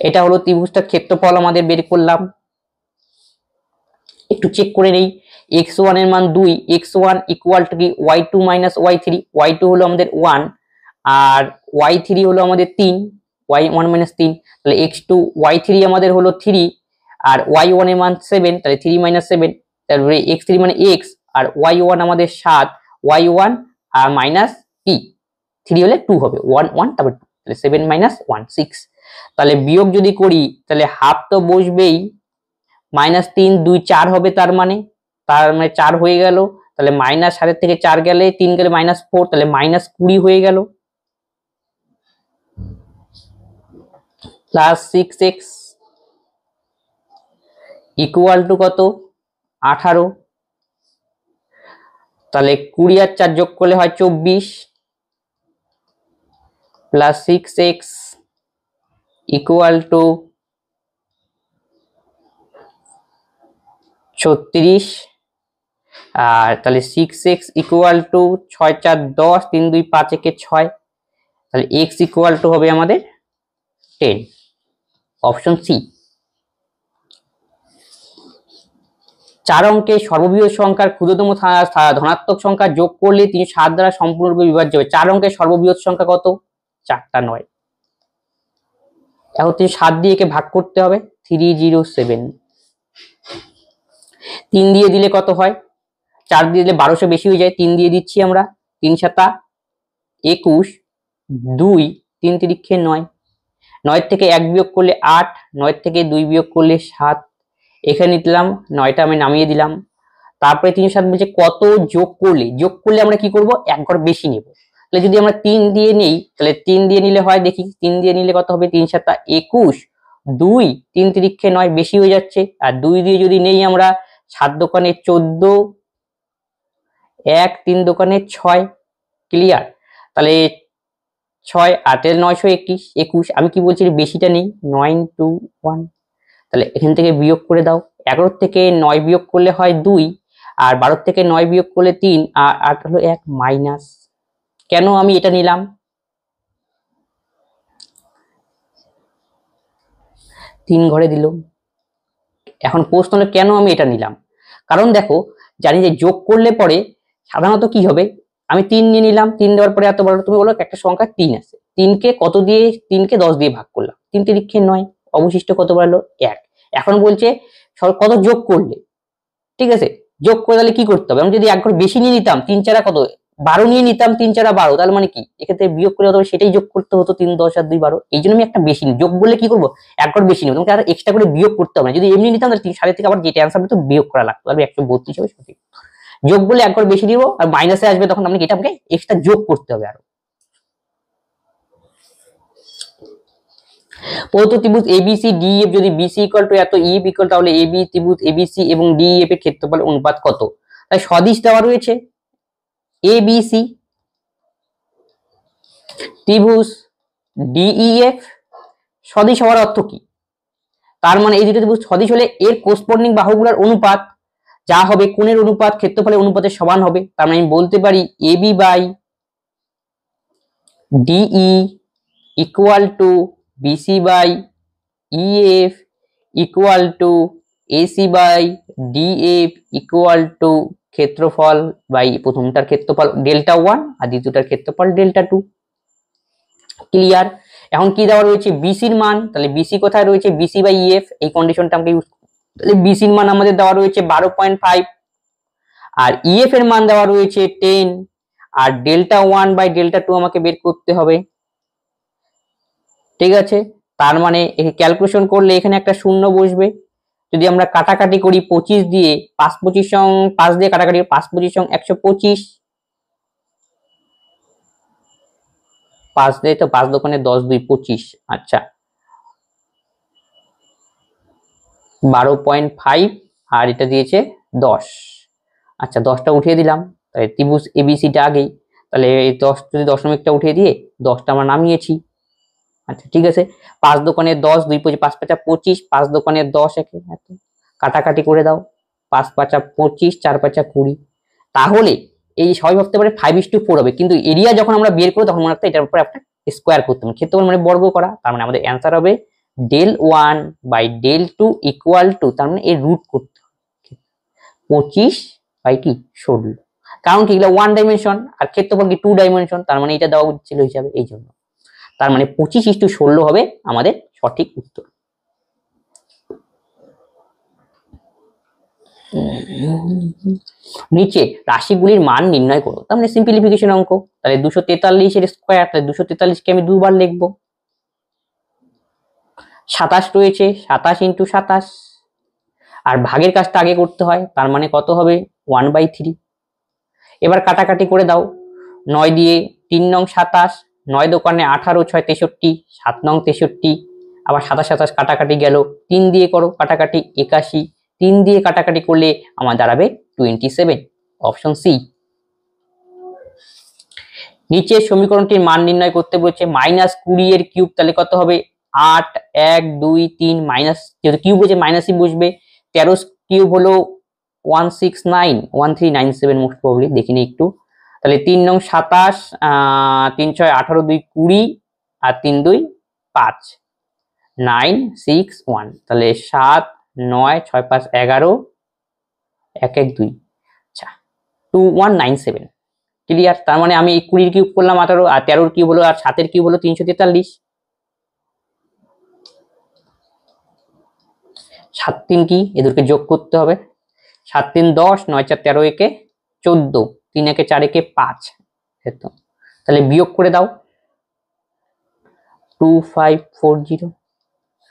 এটা হলো ত্রিভুজটার ক্ষেত্রফল আমাদের বের করলাম। একটু চেক করে নেই, x1 এর মান 2, x1 ইকুয়াল টু কি y2 মাইনাস y3, y2 হলো আমাদের 1 আর y3 হলো আমাদের 3, y1 মাইনাস 3, তাহলে x2 y3 আমাদের হলো 3 আর y1 এর মান 7, তাহলে 3 মাইনাস 7, তারপরে x3 মানে x আর y1 আমাদের 7, y1 আর মাইনাস কি 3 হলে 2 হবে, 1 1, তারপর 2, তাহলে 7 মাইনাস 1 6। তাহলে বিয়োগ যদি করি তাহলে হাফ তো বসবেই, মাইনাস 3 2 4 হবে, তার মানে 4 হয়ে গেল। তাহলে মাইনাস 7 থেকে 4 গেলে 3 গেলে মাইনাস 4, তাহলে মাইনাস 20 হয়ে গেল, প্লাস 6x ইকুয়াল টু কত 18। তাহলে 20 আর 4 যোগ করলে হয় 24, প্লাস 6x ইকুয়াল টু 36, আর তাহলে 6x ইকুয়াল টু 6 4 10, 3 2 5 1 6, তাহলে x ইকুয়াল টু হবে আমাদের 10, অপশন সি। 4 অঙ্কের সর্ববৃহৎ সংখ্যার ক্ষুদ্রতম ধনাত্মক সংখ্যা যোগ করলে 7 দ্বারা সম্পূর্ণরূপে বিভাজ্য হবে। 4 অঙ্কের সর্ববৃহৎ সংখ্যা কত? 4টা 9। এখন 7 দিয়ে একে ভাগ করতে হবে, 307। 3 দিয়ে দিলে কত হয়? 4 দিয়ে দিলে 1200 বেশি হয়ে যায়, 3 দিয়ে দিচ্ছি আমরা, 3 7 21, 2 3 তিরিক্ষে 9, 9 থেকে 1 বিয়োগ করলে 8, 9 থেকে 2 বিয়োগ করলে 7, এখানে নিলাম 9টা আমি নামিয়ে দিলাম। তারপরে 3 7 বলছে কত যোগ করলে আমরা কি করব, এক ঘর বেশি নেব। তাহলে যদি আমরা 3 দিয়ে নেই, তাহলে 3 দিয়ে নিলে হয়, দেখি 3 দিয়ে নিলে কত হবে, 3 7 21, 2 3 তিরিক্ষে 9 বেশি হয়ে যাচ্ছে, আর 2 দিয়ে যদি নেই আমরা 7 দোকানে 14, 1 3 দোকানে 6, ক্লিয়ার। তাহলে 6 8 921, 21, আমি কি বলছি বেশিটা নেই, 9 2 1, তাহলে এখান থেকে বিয়োগ করে দাও। 11 থেকে 9 বিয়োগ করলে হয় 2, আর 12 থেকে 9 বিয়োগ করলে 3, আর 8 হলো 1 মাইনাস। কেন আমি এটা নিলাম? 3 ঘরে দিল। এখন প্রশ্ন হলো কেন আমি এটা নিলাম? কারণ দেখো, জানি যে যোগ করলে পরে সাধারণত কি হবে, আমি 3 নিয়ে নিলাম, 3 দেওয়ার পরে এত বড় তুমি বলো একটা সংখ্যা 3 আছে, 3 কে কত দিয়ে, 3 কে 10 দিয়ে ভাগ করলাম, 3 তিরিক্ষে 9, অবশিষ্ট কত বাড়লো 1। এখন বলছে কত যোগ করলে, ঠিক আছে, যোগ করে তাহলে কি করতে হবে, আমি যদি এক ঘর বেশি নিয়ে নিতাম, 3 4 কত 12 নিয়ে নিতাম, 3 4 12, তাহলে মানে কি এক্ষেত্রে বিয়োগ করে হতো সেটাই যোগ করতে হতো, 3 10 আর 2 12। এই জন্য আমি একটা বেশি নিই, যোগ বললে কি করবো, এক ঘর বেশি নিব, তোমাকে আর এক্সট্রা করে বিয়োগ করতে হবে না। যদি এমনি নিতাম তাহলে 7 থেকে আবার যেটা অ্যান্সার পেতো বিয়োগ করা লাগতো, তাহলে 132 হবে সঠিক। যোগ বলে এক ঘর বেশি নিব, আর মাইনাসে আসবে তখন আমাকে এটা আমাকে এক্সট্রা যোগ করতে হবে আরো। প্রদত্ত ত্রিভুজ ABC DEF যদি BC ইকুয়াল টু এত, EF ইকুয়াল, তাহলে AB ত্রিভুজ ABC এবং DEF এর ক্ষেত্রফলের অনুপাত কত? তাই সদিশ দেওয়া রয়েছে ABC, ত্রিভুজ DEF সদিশ হওয়ার অর্থ কি? তার মানে এই দুটো ত্রিভুজ সদিশ হলে এর কোর্সপন্ডিং বাহুগুলোর অনুপাত যা হবে কোণের অনুপাত ক্ষেত্রফলের অনুপাতের সমান হবে। তার মানে আমি বলতে পারি AB by DE equal to BC by EF equal to AC by DF equal to ক্ষেত্রফল বাই প্রথমটার ক্ষেত্রফল ডেল্টা 1 আর দ্বিতীয়টার ক্ষেত্রফল ডেল্টা 2। ক্লিয়ার? এখন কি দেওয়া রয়েছে বিসির মান, তাহলে বিসি কোথায় রয়েছে, বিসি বাই EF, এই কন্ডিশনটা আমাকে ইউজ, তাহলে বিসির মান আমাদের দেওয়া রয়েছে 12.5 আর EF এর মান দেওয়া রয়েছে 10 আর ডেল্টা 1 বাই ডেল্টা 2 আমাকে বের করতে হবে। ঠিক আছে, তার মানে ক্যালকুলেশন করলে এখানে একটা শূন্য বসবে। যদি আমরা কাটাকাটি করি 25 দিয়ে 5 25 5 দিয়ে কাটাকাটি 5 25 125, 5 দিয়ে তো 5 দোকানে 10 2 25, আচ্ছা 12.5 আর এটা দিয়েছে 10, আচ্ছা 10টা উঠিয়ে দিলাম, তাহলে ত্রিভুজ এবিসিটা আগেই, তাহলে এই 10 যদি দশমিকটা উঠিয়ে দিয়ে 10টা আমরা নামিয়েছি। আচ্ছা ঠিক আছে, 5 দোকানে 10 2 25 5 5 25, 5 দোকানে 10 একে কাটাকাটি করে দাও, 5 5 25 4 5 20। তাহলে এই সবাই ভাবতে পারে 5:4 হবে, কিন্তু এরিয়া যখন আমরা বের করব তখন মনে রাখতে এটার উপর একটা স্কোয়ার করতে হবে, ক্ষেত্রফল মানে বর্গ করা, তার মানে আমাদের অ্যান্সার হবে del 1 by del 2 equal to, তার মানে এর রুট করতে হবে 25 বাই কি 16, কারণ কি এগুলো 1 ডাইমেনশন আর ক্ষেত্রফল কি 2 ডাইমেনশন, তার মানে এটা দেওয়া ছিল হিসাবে এই জন্য, তার মানে 25:16 হবে আমাদের সঠিক উত্তর। নিচে রাশিগুলির মান নির্ণয় করো, তার মানে সিম্পলিফিকেশন অঙ্ক, তাহলে 243 এর স্কয়ার, তাহলে 243 কে আমি দুবার লিখবো। 27 রয়েছে, 27 ইন্টু 27, আর ভাগের কাজটা আগে করতে হয়, তার মানে কত হবে 1/3। এবার কাটাকাটি করে দাও, 9 দিয়ে 3 নং 27, 9 দোকানে 18 6 63, 7 নং 63, আবার 27 27 কাটাকাটি গেল, 3 দিয়ে করো কাটাকাটি 81, 3 দিয়ে কাটাকাটি করলে আমার দাঁড়াবে 27, অপশন সি। নিচের সমীকরণটির মান নির্ণয় করতে বলেছে, -20 এর কিউব, তাহলে কত হবে 8 1 2 3 মাইনাস, যেহেতু কিউব বসে মাইনাসই বসবে, 13 কিউব হলো 1397 মোস্ট প্রবাবলি, দেখিনি একটু, তাহলে 3 নং 27, 3 6 18 2 20 আর 3 2 5 9 6 1, তাহলে 7 9 6 5 11 1 1 2, আচ্ছা 2197। ক্লিয়ার? তার মানে আমি 20 কিউব করলাম 18, আর 13 কিউব হলো, আর 7 কিউব হলো 343, 7 3 কি এদেরকে যোগ করতে হবে, 7 3 10, 9 4 13 একে 14, 3 একে 4 একে 5, তাহলে বিয়োগ করে দাও 2540,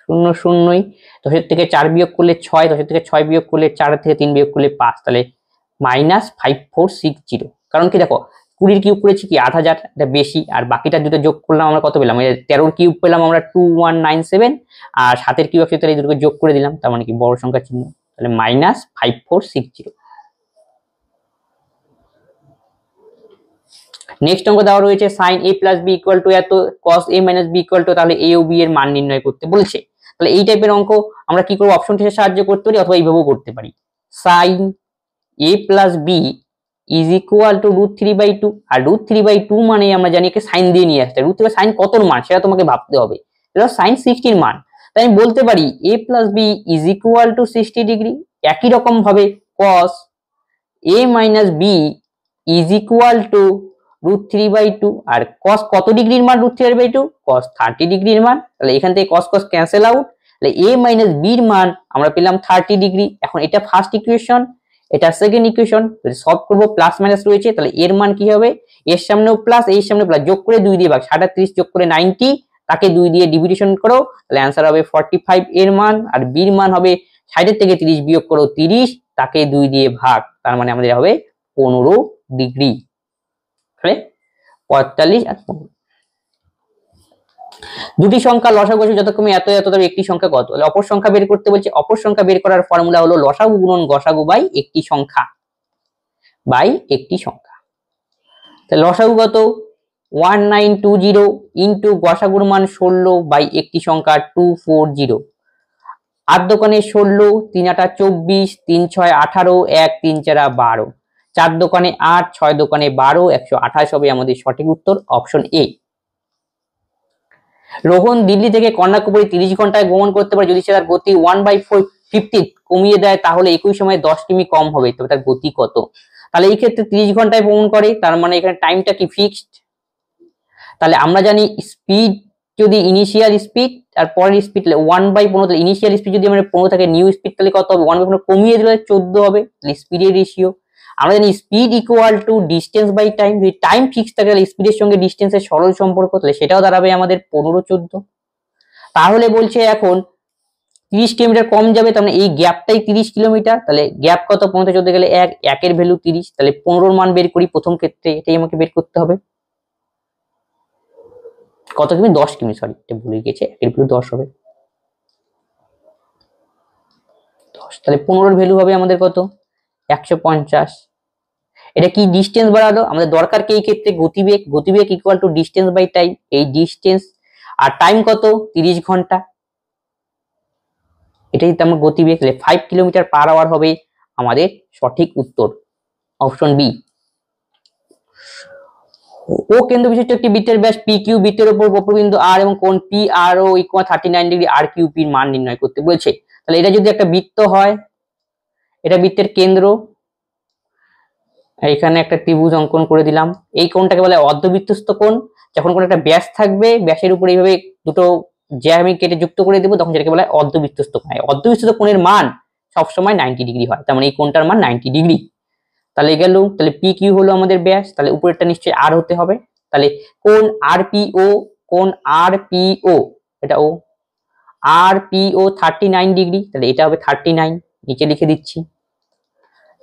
0 0, 10 থেকে 4 বিয়োগ করলে 6, 10 থেকে 6 বিয়োগ করলে 4 থেকে 3 বিয়োগ করলে 5, তাহলে -5460, কারণ কি দেখো 20 কিউব করেছি কি 8000, এটা বেশি, আর বাকিটা দুটো যোগ করলাম আমরা কত পেলাম, 13 কিউব পেলাম আমরা 2197, আর 7 কিউব আছে তাহলে এই দুটোকে যোগ করে দিলাম, তার মানে কি বড় সংখ্যা চিহ্ন, তাহলে -5460। নেক্সট অঙ্ক দেওয়া রয়েছে sin a + b = এত, cos a - b = তাহলে a ও b এর মান নির্ণয় করতে বলেছে। তাহলে এই টাইপের অঙ্ক আমরা কি করব, অপশন থেকে সাহায্য করতে পারি অথবা এইভাবেও করতে পারি, sin a + b = √3/2, আর √3/2 মানে আমরা জানি কি sin দিয়ে নিয়ে আসতে, √3 sin কতর মান সেটা তোমাকে ভাবতে হবে, এটা sin 60 এর মান, তাই আমি বলতে পারি a + b = 60 ডিগ্রি। একই রকম ভাবে cos a - b √3/2, R cos কত ডিগ্রির মান √3/2, cos 30 ডিগ্রির মান, তাহলে এখান থেকে cos cos ক্যান্সেল আউট, তাহলে a - b এর মান আমরা পেলাম 30 ডিগ্রি। এখন এটা ফার্স্ট ইকুয়েশন, এটা সেকেন্ড ইকুয়েশন, যদি সলভ করব প্লাস মাইনাস রয়েছে, তাহলে এর মান কি হবে, এর সামনেও প্লাস এর সামনে প্লাস, যোগ করে 2 দিয়ে ভাগ, 37 যোগ করে 90, তাকে 2 দিয়ে ডিভিশন করো, তাহলে অ্যানসার হবে 45 এর মান, আর b এর মান হবে 60 থেকে 30 বিয়োগ করো 30, তাকে 2 দিয়ে ভাগ, তার মানে আমাদের হবে 15 ডিগ্রি, তাহলে 45 আর 15। দুটি সংখ্যা লসাগু যথাক্রমে এত এত, তবে একটি সংখ্যা কত, তাহলে অপর সংখ্যা বের করতে বলছে, অপর সংখ্যা বের করার ফর্মুলা হলো লসাগু গুণন গসাগু বাই একটি সংখ্যা বাই একটি সংখ্যা। তাহলে লসাগু কত 1920 ইন্টু গসাগুর মান 16 বাই একটি সংখ্যা 240, 8 দোকানে 16, 3 8 24, 3 6 18, 1 3 4 12, 4 দোকানে 8, 6 দোকানে 12, 128 হবে আমাদের সঠিক উত্তর, অপশন এ। রোহন দিল্লি থেকে কন্যাকুমারী 30 ঘন্টায় গমন করতে পারে যদি সে তার গতি 1/50 কমিয়ে দেয়, তাহলে একই সময় 10 কিমি কম হবে, তবে তার গতি কত? তাহলে এই ক্ষেত্রে 30 ঘন্টায় ভ্রমণ করে, তার মানে এখানে টাইমটা কি ফিক্সড। তাহলে আমরা জানি স্পিড যদি ইনিশিয়াল স্পিড আর পরের স্পিড 1/15, তাহলে ইনিশিয়াল স্পিড যদি আমরা 15 থাকে, নিউ স্পিড তাহলে কত হবে? 1/15 কমিয়ে দিলে 14 হবে, স্পিডের রেশিও। আমরা জানি speed equal to distance by time, যদি টাইম ফিক্স থাকে তাহলে স্পিডের সঙ্গে ডিস্টেন্সের সরল সম্পর্ক, তাহলে সেটাও দাঁড়াবে আমাদের 15-14। তাহলে বলছে এখন 30 কিলোমিটার কম যাবে, তার মানে এই গ্যাপটাই 30 কিলোমিটার, তাহলে গ্যাপ কত? 15 চলতে গেলে 1 এর ভ্যালু 30, তাহলে 15 মান বের করি প্রথম ক্ষেত্রে, এটাই আমাকে বের করতে হবে। কত কিমি? 10 কিমি, সরি এটা ভুলে গেছে, 1 এর ভ্যালু 10 হবে 10, তাহলে 15 এর ভ্যালু হবে আমাদের কত? 150। এটা কি ডিস্টেন্স বাড়ালো, আমাদের দরকার কি এই ক্ষেত্রে? গতিবেগ। গতিবেগ equal to distance by time, এই ডিস্টেন্স আর টাইম কত? 30 ঘন্টা, এটাই তো আমার গতিবেগ। 5 কিলোমিটার পার আওয়ার হবে আমাদের সঠিক উত্তর, অপশন বি। ও কেন্দ্র বিশিষ্ট একটি বৃত্তের ব্যাস পি কিউ, বৃত্তের উপর বক্রবিন্দু আর এবং কোণ পি আর ও ইকুয়াল 39 ডিগ্রি, আর কিউ পির মান নির্ণয় করতে বলেছে। তাহলে এটা যদি একটা বৃত্ত হয়, এটা বৃত্তের কেন্দ্র, এখানে একটা ত্রিভুজ অঙ্কন করে দিলাম। এই কোণটাকে বলে অর্ধবৃত্তস্থ কোণ। যখন কোনো একটা ব্যাস থাকবে, ব্যাসের উপর এইভাবে দুটো জ্যা আমি কেটে যুক্ত করে দেবো, তখন সেটাকে বলা হয় অর্ধবৃত্তস্থ কোণ। অর্ধবৃত্তস্থ কোণের মান সবসময় 90 ডিগ্রি হয়, তার মানে এই কোণটার মান 90 ডিগ্রি। তাহলে গেল, তাহলে পি কিউ হলো আমাদের ব্যাস, তাহলে উপরেরটা নিশ্চয়ই আর হতে হবে। তাহলে কোণ আর পি ও, কোণ আর পি ও, এটা ও আর পি ও 39 ডিগ্রি, তাহলে এটা হবে 39, নিচে লিখে দিচ্ছি।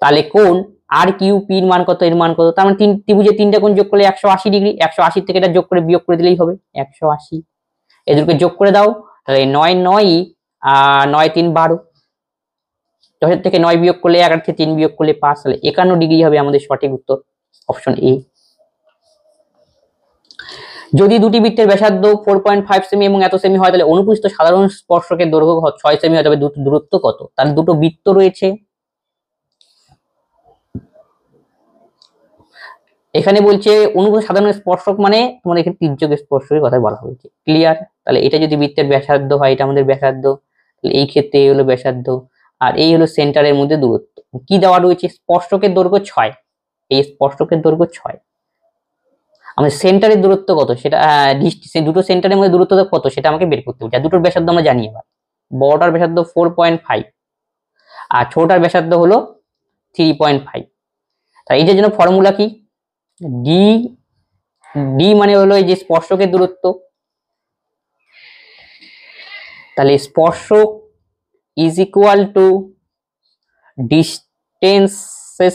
তাহলে কোণ আর কিউ পির মান কত? এর মান কত? তার মানে ত্রিভুজের তিনটা কোণ যোগ করলে 180 ডিগ্রি, 180 থেকে এটা যোগ করে বিয়োগ করে দিলেই হবে 180। এদেরকে যোগ করে দাও, তাহলে 9 9 আর 9 3 12, 10 থেকে 9 বিয়োগ করলে 11 থেকে 3 বিয়োগ করলে 5, তাহলে 51 ডিগ্রি হবে আমাদের সঠিক উত্তর, অপশন এ। যদি দুটি বৃত্তের ব্যাসার্ধ 4.5 সেমি এবং এত সেমি হয়, তাহলে অনুপস্থিত সাধারণ স্পর্শকের দৈর্ঘ্য 6 সেমি হয়, তবে দূরত্ব কত? তাহলে দুটো বৃত্ত রয়েছে, এখানে বলছে অনুপস্থিত সাধারণ স্পর্শক মানে তোমাদের এখানে তির্যক স্পর্শকের কথা বলা হয়েছে, ক্লিয়ার? তাহলে এটা যদি বৃত্তের ব্যাসার্ধ হয়, এটা আমাদের ব্যাসার্ধ, তাহলে এই ক্ষেত্রে এই হলো ব্যাসার্ধ, আর এই হলো সেন্টারের মধ্যে দূরত্ব। কি দেওয়া রয়েছে? স্পর্শকের দৈর্ঘ্য 6, এই স্পর্শকের দৈর্ঘ্য 6, আমাদের সেন্টারের দূরত্ব কত সেটা, দুটো সেন্টারের মধ্যে দূরত্ব কত সেটা আমাকে বের করতে হবে। আর দুটোর ব্যাসার্ধ আমরা জানি, এবার বড়টার ব্যাসার্ধ 4.5 আর ছোটটার ব্যাসার্ধ হলো 3.5। তাই এটার জন্য ফর্মুলা কি? ডি, ডি মানে হলো এই যে স্পর্শকের দূরত্ব, তাহলে স্পর্শক is equal to distance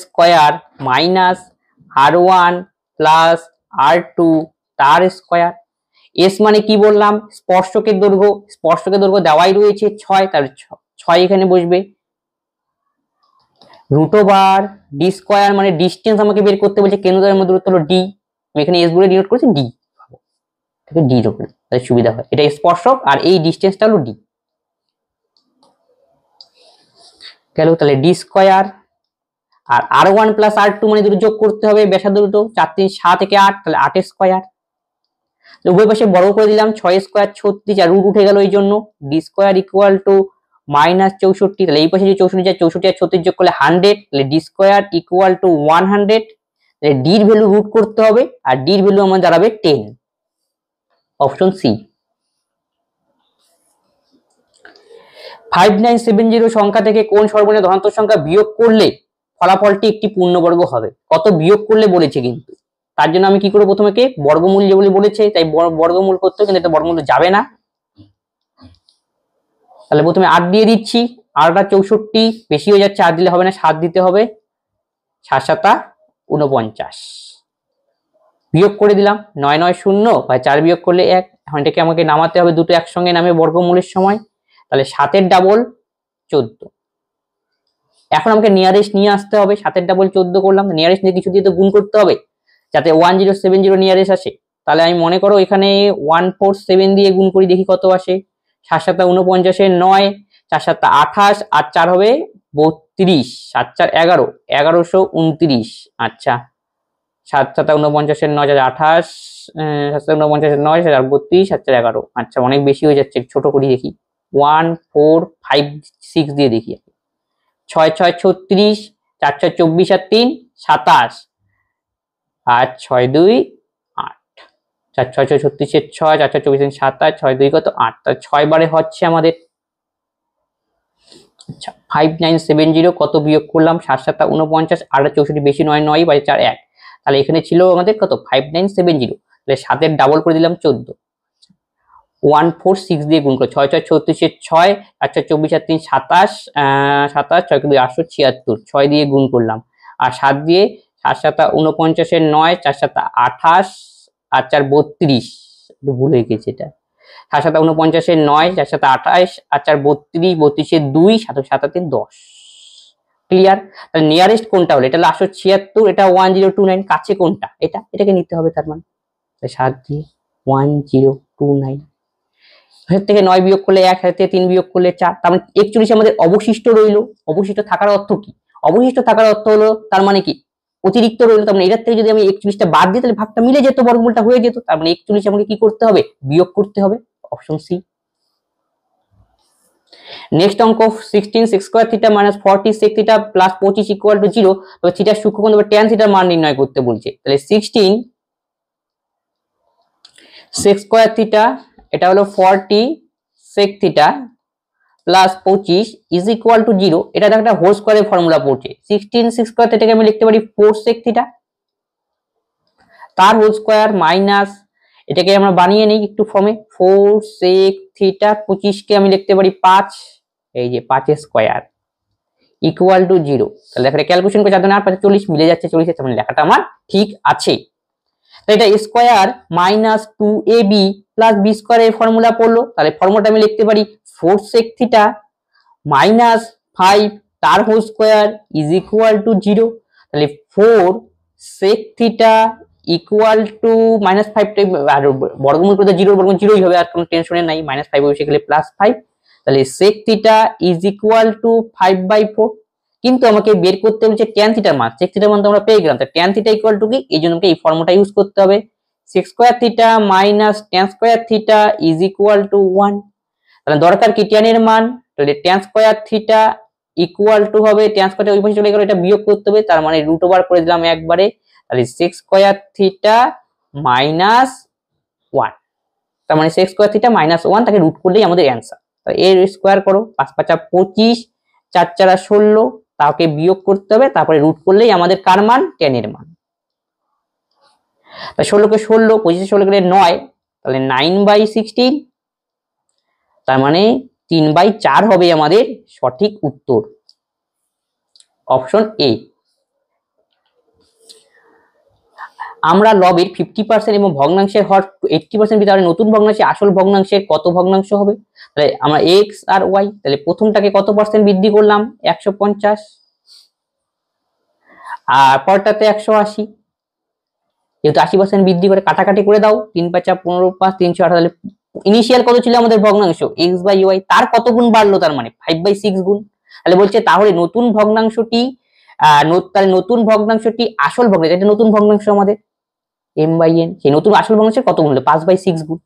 square minus r1 plus r2 তার স্কয়ার। এস মানে কি বললাম? স্পর্শকের দৈর্ঘ্য, স্পর্শকের দৈর্ঘ্য দেওয়াই রয়েছে 6, তার 6 এখানে বসবে, রুট ওভার ডি স্কয়ার মানে ডিস্টেন্স আমাকে বের করতে বলছে, কেন্দ্রের মধ্যে দূরত্ব হলো ডি, আমি এখানে এস বলে ডিনোট করেছি ডি, ডি রকম তাহলে সুবিধা হয়, এটা স্পর্শক আর এই ডিস্টেন্সটা হলো ডি। গেল, তাহলে ডি স্কয়ার আর r1 প্লাস r2 মানে দুটো যোগ করতে হবে, ব্যাসার্ধ দুটো 4 3 7 থেকে 8, তাহলে 8 স্কয়ার, উভয় পাশে বড় করে দিলাম, 6 স্কয়ার 36, আর রুট উঠে গেল, এই জন্য ডি স্কয়ার ইকুয়াল টু -64, তাহলে এই পাশে যে 64 যায়, 64 আর 36 যোগ করলে 100, তাহলে ডি স্কয়ার ইকুয়াল টু 100, তাহলে ডি এর ভ্যালু রুট করতে হবে, আর ডি এর ভ্যালু আমাদের দাঁড়াবে 10, অপশন সি। 5970 সংখ্যা থেকে কোন সর্বনিম্ন ধনাত্মক সংখ্যা বিয়োগ করলে ফলাফলটি একটি পূর্ণবর্গ হবে? কত বিয়োগ করলে বলেছে, কিন্তু তার জন্য আমি কি করব? প্রথমে কে বর্গমূল যেগুলি বলেছে, তাই বর্গমূল করতে হবে, কিন্তু এটা বর্গমূল যাবে না। তাহলে প্রথমে 8 দিয়ে দিচ্ছি, 8 আর 64 বেশি হয়ে যাচ্ছে, 8 দিলে হবে না, 7 দিতে হবে, 7 7 49, বিয়োগ করে দিলাম, 9 9 0 বা 4 বিয়োগ করলে 1, এখন এটাকে আমাকে নামাতে হবে, দুটো একসঙ্গে নামে বর্গমূলের সময়, তাহলে 7 এর ডাবল 14। এখন আমাকে নিয়ারেস্ট নিয়ে আসতে হবে, 7 এর ডাবল 14 করলাম, নিয়ারেস্ট নিয়ে কিছু দিয়ে তো গুণ করতে হবে যাতে 1070 নিয়ারেস্ট আসে। তাহলে আমি মনে করো এখানে 147 দিয়ে গুণ করি, দেখি কত আসে। 7 7 49 9, 4 7 28 আর 4 হবে 32, 7 4 11, 1129। আচ্ছা, 7 7 49 9 28 7 49 9 7 32 7 11। আচ্ছা অনেক বেশি হয়ে যাচ্ছে, ছোট করে দেখি 1 4 5 6 দিয়ে দেখি। 6 6 36, 4 6 24 আর 3 27 আর 6 2 8। 4 6 6 36 6, 4 6 24 27, 6 2 কত 8, তাহলে 6 বারে হচ্ছে আমাদের। আচ্ছা 5970 কত বিয়োগ করলাম, 7 7 49, 8 64 বেশি 9 9 বাই 4 1, তাহলে এখানে ছিল আমাদের কত 5970, তাহলে 7 এর ডাবল করে দিলাম 14। 146 দিয়ে গুণ করে 6 6 36 6, 4 4 24 আর 3 27 27, 6 2 876, 6 দিয়ে গুণ করলাম আর 7 দিয়ে 7 7 49 এর 9, 4 7 28 আর 4 32, একটু ভুল হয়ে গেছে এটা। 7 7 49 এর 9, 4 7 28 আর 4 32, 32 এর 2, 7 7 3 10। ক্লিয়ার? তাহলে নিয়ারেস্ট কোনটা হলো, এটা হলো 876, এটা 1029, কাছে কোনটা, এটাকে নিতে হবে তার মানে। 7 দিয়ে 1029, এর থেকে 9 বিয়োগ করলে 1, এর থেকে 3 বিয়োগ করলে 4, তার মানে 41 আমাদের অবশিষ্ট রইলো। অবশিষ্ট থাকার অর্থ কি, অবশিষ্ট থাকার অর্থ হলো তার মানে কি অতিরিক্ত রইলো, তার মানে এটার থেকে যদি আমি 41টা বাদ দিই তাহলে ভাগটা মিলে যেত, বর্গমূলটা হয়ে যেত, তার মানে 41 আমাকে কি করতে হবে, বিয়োগ করতে হবে, অপশন সি। নেক্সট অঙ্ক 16 sec square theta minus 40 sec theta plus 25 equal to 0, তবে থিটার সূক্ষ্মকোণ তবে tan থিটার মান নির্ণয় করতে বলছে। তাহলে 16 sec স্কয়ার থিটা, এটা হলো 40 sec theta plus 25 is equal to 0, এটা একটা হোল স্কয়ারের ফর্মুলা পড়ছে। 16 sec স্কয়ার থিটাকে আমি লিখতে পারি 4 sec থিটা, তার হোল স্কয়ার মাইনাস, এটাকে আমরা বানিয়ে নিই একটু ফর্মে, 4 sec থিটা 25 কে আমি লিখতে পারি 5, এই যে 5 স্কয়ার ইকুয়াল টু 0। তাহলে এখানে ক্যালকুলেশন করে 4 2 8 5 40 মিলে যাচ্ছে 40, তার মানে লেখাটা আমার ঠিক আছে। তাহলে এটা square minus 2ab plus b স্কয়ারের ফর্মুলা পড়লো, তাহলে ফর্মুলাটা আমি লিখতে পারি 4 sec থিটা মাইনাস 5 তার whole square is equal to 0। তাহলে 4 sec theta equal to minus 5, আর বর্গমূল করে 0 বর্গমূল 0ই হবে, আর কোনো টেনশনের নাই, মাইনাস 5 বসে গেলে প্লাস 5, তাহলে sec theta is equal two 5/4। কিন্তু আমাকে বের করতে বলছে tan থিটার মান, sec থিটার মান তো আমরা পেয়ে গেলাম, তাহলে tan থিটা ইকুয়াল টু কি, এইজন্য আমাকে এই ফর্মুলাটা ইউজ করতে হবে, sec square theta minus tan square theta is equal to 1। তাহলে দরকার কি tan এর মান, তাহলে tan square theta equal two হবে, tan স্কয়ারটা ওই পাশে চলে গেল, এটা বিয়োগ করতে হবে, তার মানে রুট ওভার করে দিলাম একবারে, তাহলে sec স্কয়ার থিটা মাইনাস 1, তার মানে sec স্কয়ার থিটা মাইনাস 1, তাকে রুট করলেই আমাদের অ্যানসার। তাহলে এর স্কয়ার করো, 5 5 25, 4 4 16, তাকে বিয়োগ করতে হবে, তারপরে রুট করলেই আমাদের কার মান, tan এর মান। তাহলে 16 কে 16, 25 16 গেলে 9, তাহলে 9/16, তার মানে 3/4 হবে আমাদের সঠিক উত্তর, অপশন এ। আমরা লবের 50% এবং ভগ্নাংশের হর 80% ভিতরে নতুন ভগ্নাংশে আসল ভগ্নাংশের কত ভগ্নাংশ হবে, তাহলে আমরা x আর y, তাহলে প্রথমটাকে কত পার্সেন্ট বৃদ্ধি করলাম 150, আর পরটাতে 180, যেহেতু 80% বৃদ্ধি করে কাটাকাটি করে দাও, 3 5 15 5 328, তাহলে ইনিশিয়াল কত ছিল আমাদের ভগ্নাংশ x/y, তার কত গুণ বাড়লো, তার মানে 5/6 গুণ। তাহলে বলছে তাহলে নতুন ভগ্নাংশটি তাহলে নতুন ভগ্নাংশটি আসল ভগ্নাংশ, এটা নতুন ভগ্নাংশ আমাদের m/n, সেই নতুন আসল ভগ্নাংশের কত গুণ হলো 5/6 গুণ।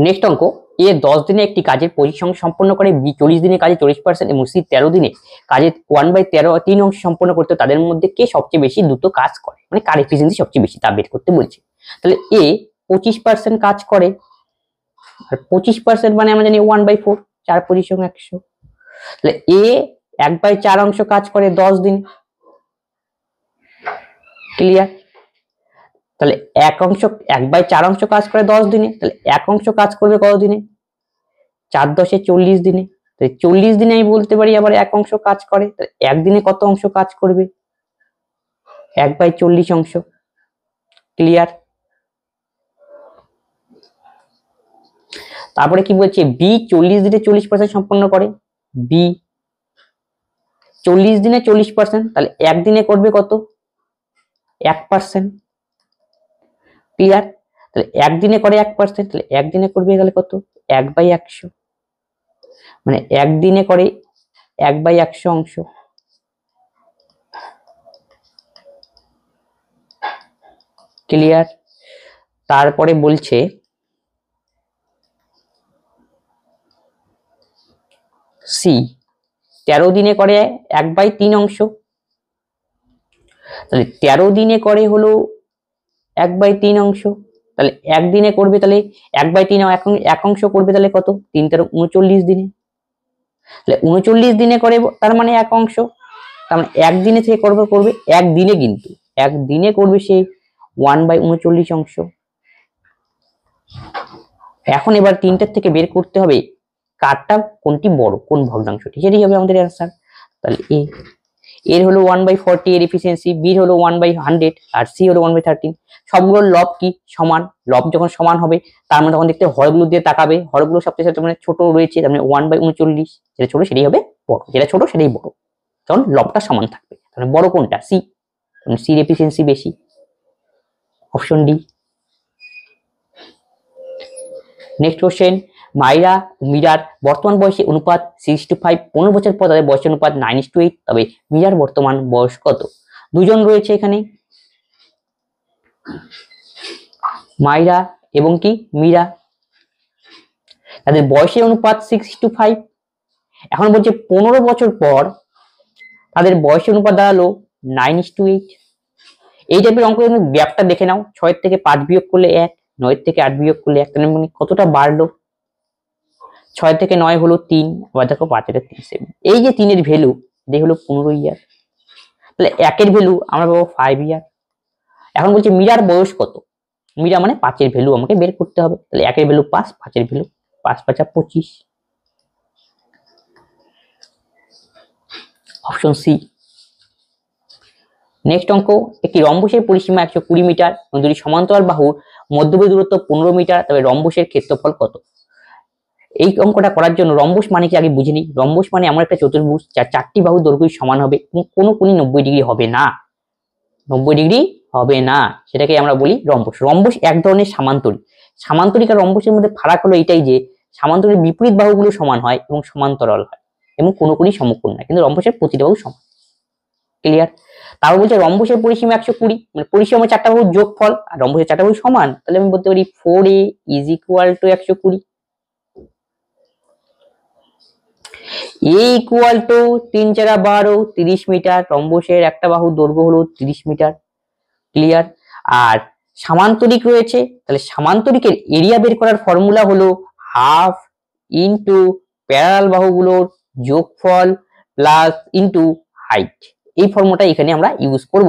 নেক্সট অঙ্ক, এ 10 দিনে একটি কাজের 25 অংশ সম্পন্ন করে, বি 40 দিনে কাজে 40% এবং সি 13 দিনে কাজে 1/13 3 অংশ সম্পন্ন করতে, তাদের মধ্যে কে সবচেয়ে বেশি দ্রুত কাজ করে, মানে কার এফিসিয়েন্সি সবচেয়ে বেশি তা বের করতে বলছে। তাহলে এ 25% কাজ করে, আর 25% মানে আমরা জানি 1/4, 4 25 100, তাহলে এ 1/4 অংশ কাজ করে 10 দিন। ক্লিয়ার? তাহলে 1/4 অংশ কাজ করে 10 দিনে, তাহলে 1 অংশ কাজ করবে কত দিনে, 4 10 40 দিনে, তাহলে 40 দিনে আমি বলতে পারি আবার 1 অংশ কাজ করে, তাহলে একদিনে কত অংশ কাজ করবে, 1/40 অংশ। ক্লিয়ার? তারপরে কি বলছে, বি 40 দিনে 40% সম্পন্ন করে, বি 40 দিনে 40%, তাহলে একদিনে করবে কত, 1%। ক্লিয়ার? তাহলে একদিনে করে 1%, তাহলে একদিনে করবে গেলে কত, 1/100, মানে একদিনে করে 1/100 অংশ। ক্লিয়ার। তারপরে বলছে সি 13 দিনে করে 1/3 অংশ, তাহলে 13 দিনে করে হলো 1/3 অংশ, তাহলে একদিনে করবে তাহলে 1/3 এক অংশ করবে তাহলে কত, 3 × 39 দিনে, তাহলে 39 দিনে করে তার মানে এক অংশ, তার মানে একদিনে থেকে করবে একদিনে, কিন্তু একদিনে করবে সে 1/39 অংশ। এখন এবার তিনটার থেকে বের করতে হবে কারটা কোনটি বড়, কোন ভগ্নাংশটি, সেটাই হবে আমাদের অ্যান্সার। তাহলে এর হলো 1/40 এর এফিসিয়েন্সি, বি হলো 1/100 আর সি হলো 1/13। সবগুলোর লব কি সমান, লব যখন সমান হবে তার মানে তখন দেখতে হরগুলো দিয়ে তাকাবে, হরগুলো সবচেয়ে ছোট মানে ছোট রয়েছে, তার মানে 1/39, যেটা ছোট সেটাই হবে বড়, যেটা ছোট সেটাই বড়, কারণ লবটা সমান থাকবে। তাহলে বড় কোনটা, সি, সির এফিসিয়েন্সি বেশি, অপশন ডি। নেক্সট কোশ্চেন, মাইরা ও মীরার বর্তমান বয়সের অনুপাত 6:5, 15 বছর পর তাদের বয়সের অনুপাত 9:8, তবে মীরার বর্তমান বয়স কত? দুজন রয়েছে এখানে, মাইরা এবং কি মীরা, তাদের বয়সের অনুপাত 6:5। এখন বলছে 15 বছর পর তাদের বয়সের অনুপাত দাঁড়ালো 9:8। এই টাইপের অঙ্ক গ্যাপটা দেখে নাও, 6 থেকে 5 বিয়োগ করলে 1, 9 থেকে 8 বিয়োগ করলে 1, তাহলে মানে কতটা বাড়লো, 6 থেকে 9 হলো 3, আবার দেখো 5 এর 3 7, এই যে 3 এর ভ্যালু এই হলো 15 ইয়ার, তাহলে 1 এর ভ্যালু আমরা পাবো 5 ইয়ার। এখন বলছে মীরার বয়স কত, মীরা মানে 5 এর ভ্যালু আমাকে বের করতে হবে, তাহলে 1 এর ভ্যালু 5, 5 এর ভ্যালু 5 5 25, অপশন সি। নেক্সট অঙ্ক, একটি রম্বসের পরিসীমা 120 মিটার এবং দুটি সমান্তরাল বাহুর মধ্যবর্তী দূরত্ব 15 মিটার, তবে রম্বসের ক্ষেত্রফল কত? এই অঙ্কটা করার জন্য রম্বস মানে কি আগে বুঝে নিই। রম্বস মানে এমন একটা চতুর্ভুজ যার 4টি বাহু দৈর্ঘ্য সমান হবে এবং কোনো কোণই 90 ডিগ্রি হবে না, 90 ডিগ্রি হবে না, সেটাকে আমরা বলি রম্বস। রম্বস এক ধরনের সামান্তরিক, সামান্তরিক আর রম্বসের মধ্যে ফারাক হলো এটাই যে সামান্তরিক বিপরীত বাহুগুলো সমান হয় এবং সমান্তরাল হয় এবং কোনো কোণই সমকোণ না, কিন্তু রম্বসের প্রতিটা বাহু সমান। ক্লিয়ার। তারপর বলছে রম্বসের পরিসীমা 120, মানে পরিসীমা 4টা বাহুর যোগফল আর রম্বসের 4টা বাহু সমান, তাহলে আমি বলতে পারি 4a = 120। a = 3 × 4 = 30 মিটার, রম্বসের একটা বাহুর দৈর্ঘ্য হলো 30 মিটার। ক্লিয়ার। আর সামান্তরিক রয়েছে, তাহলে সামান্তরিকের এরিয়া বের করার ফর্মুলা হলো হাফ ইনটু প্যারালাল বাহুগুলোর যোগফল প্লাস ইনটু হাইট, এই ফর্মুলাটা এখানে আমরা ইউজ করব।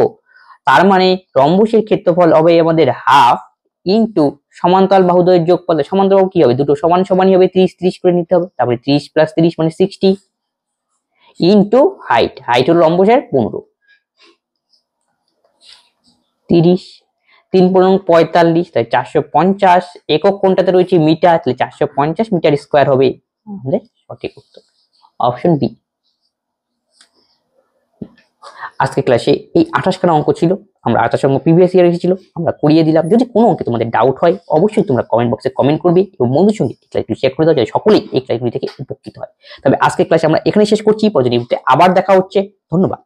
তার মানে রম্বসের ক্ষেত্রফল হবে আমাদের হাফ ইনটু সমান্তরাল বাহুদ্বয়ের যোগফল, সমান্তরাল বাহু কি হবে, দুটো সমান সমানই হবে, 30 30 করে নিতে হবে, তারপরে 30 + 30 মানে 60 ইনটু হাইট, হাইট হলো রম্বসের 15, 30 3 × 45, তাই 450, একক কোণটাতে রয়েছে মিটার, তাহলে 450 মিটার স্কয়ার হবে আমাদের সঠিক উত্তর, অপশন বি। আজকে ক্লাসে এই 28খানা অঙ্ক ছিল, আমরা 28 অঙ্ক প্রিভিয়াস ইয়ার এসেছিল আমরা করিয়ে দিলাম। যদি কোনো অঙ্কে তোমাদের ডাউট হয় অবশ্যই তোমরা কমেন্ট বক্সে কমেন্ট করবে এবং বন্ধুর সঙ্গে এই ক্লাসগুলো শেয়ার করে দাও যাতে সকলেই এই ক্লাসগুলি থেকে উপকৃত হয়। তবে আজকে ক্লাসে আমরা এখানে শেষ করছি, পরবর্তী ভিডিওতে আবার দেখা হচ্ছে, ধন্যবাদ।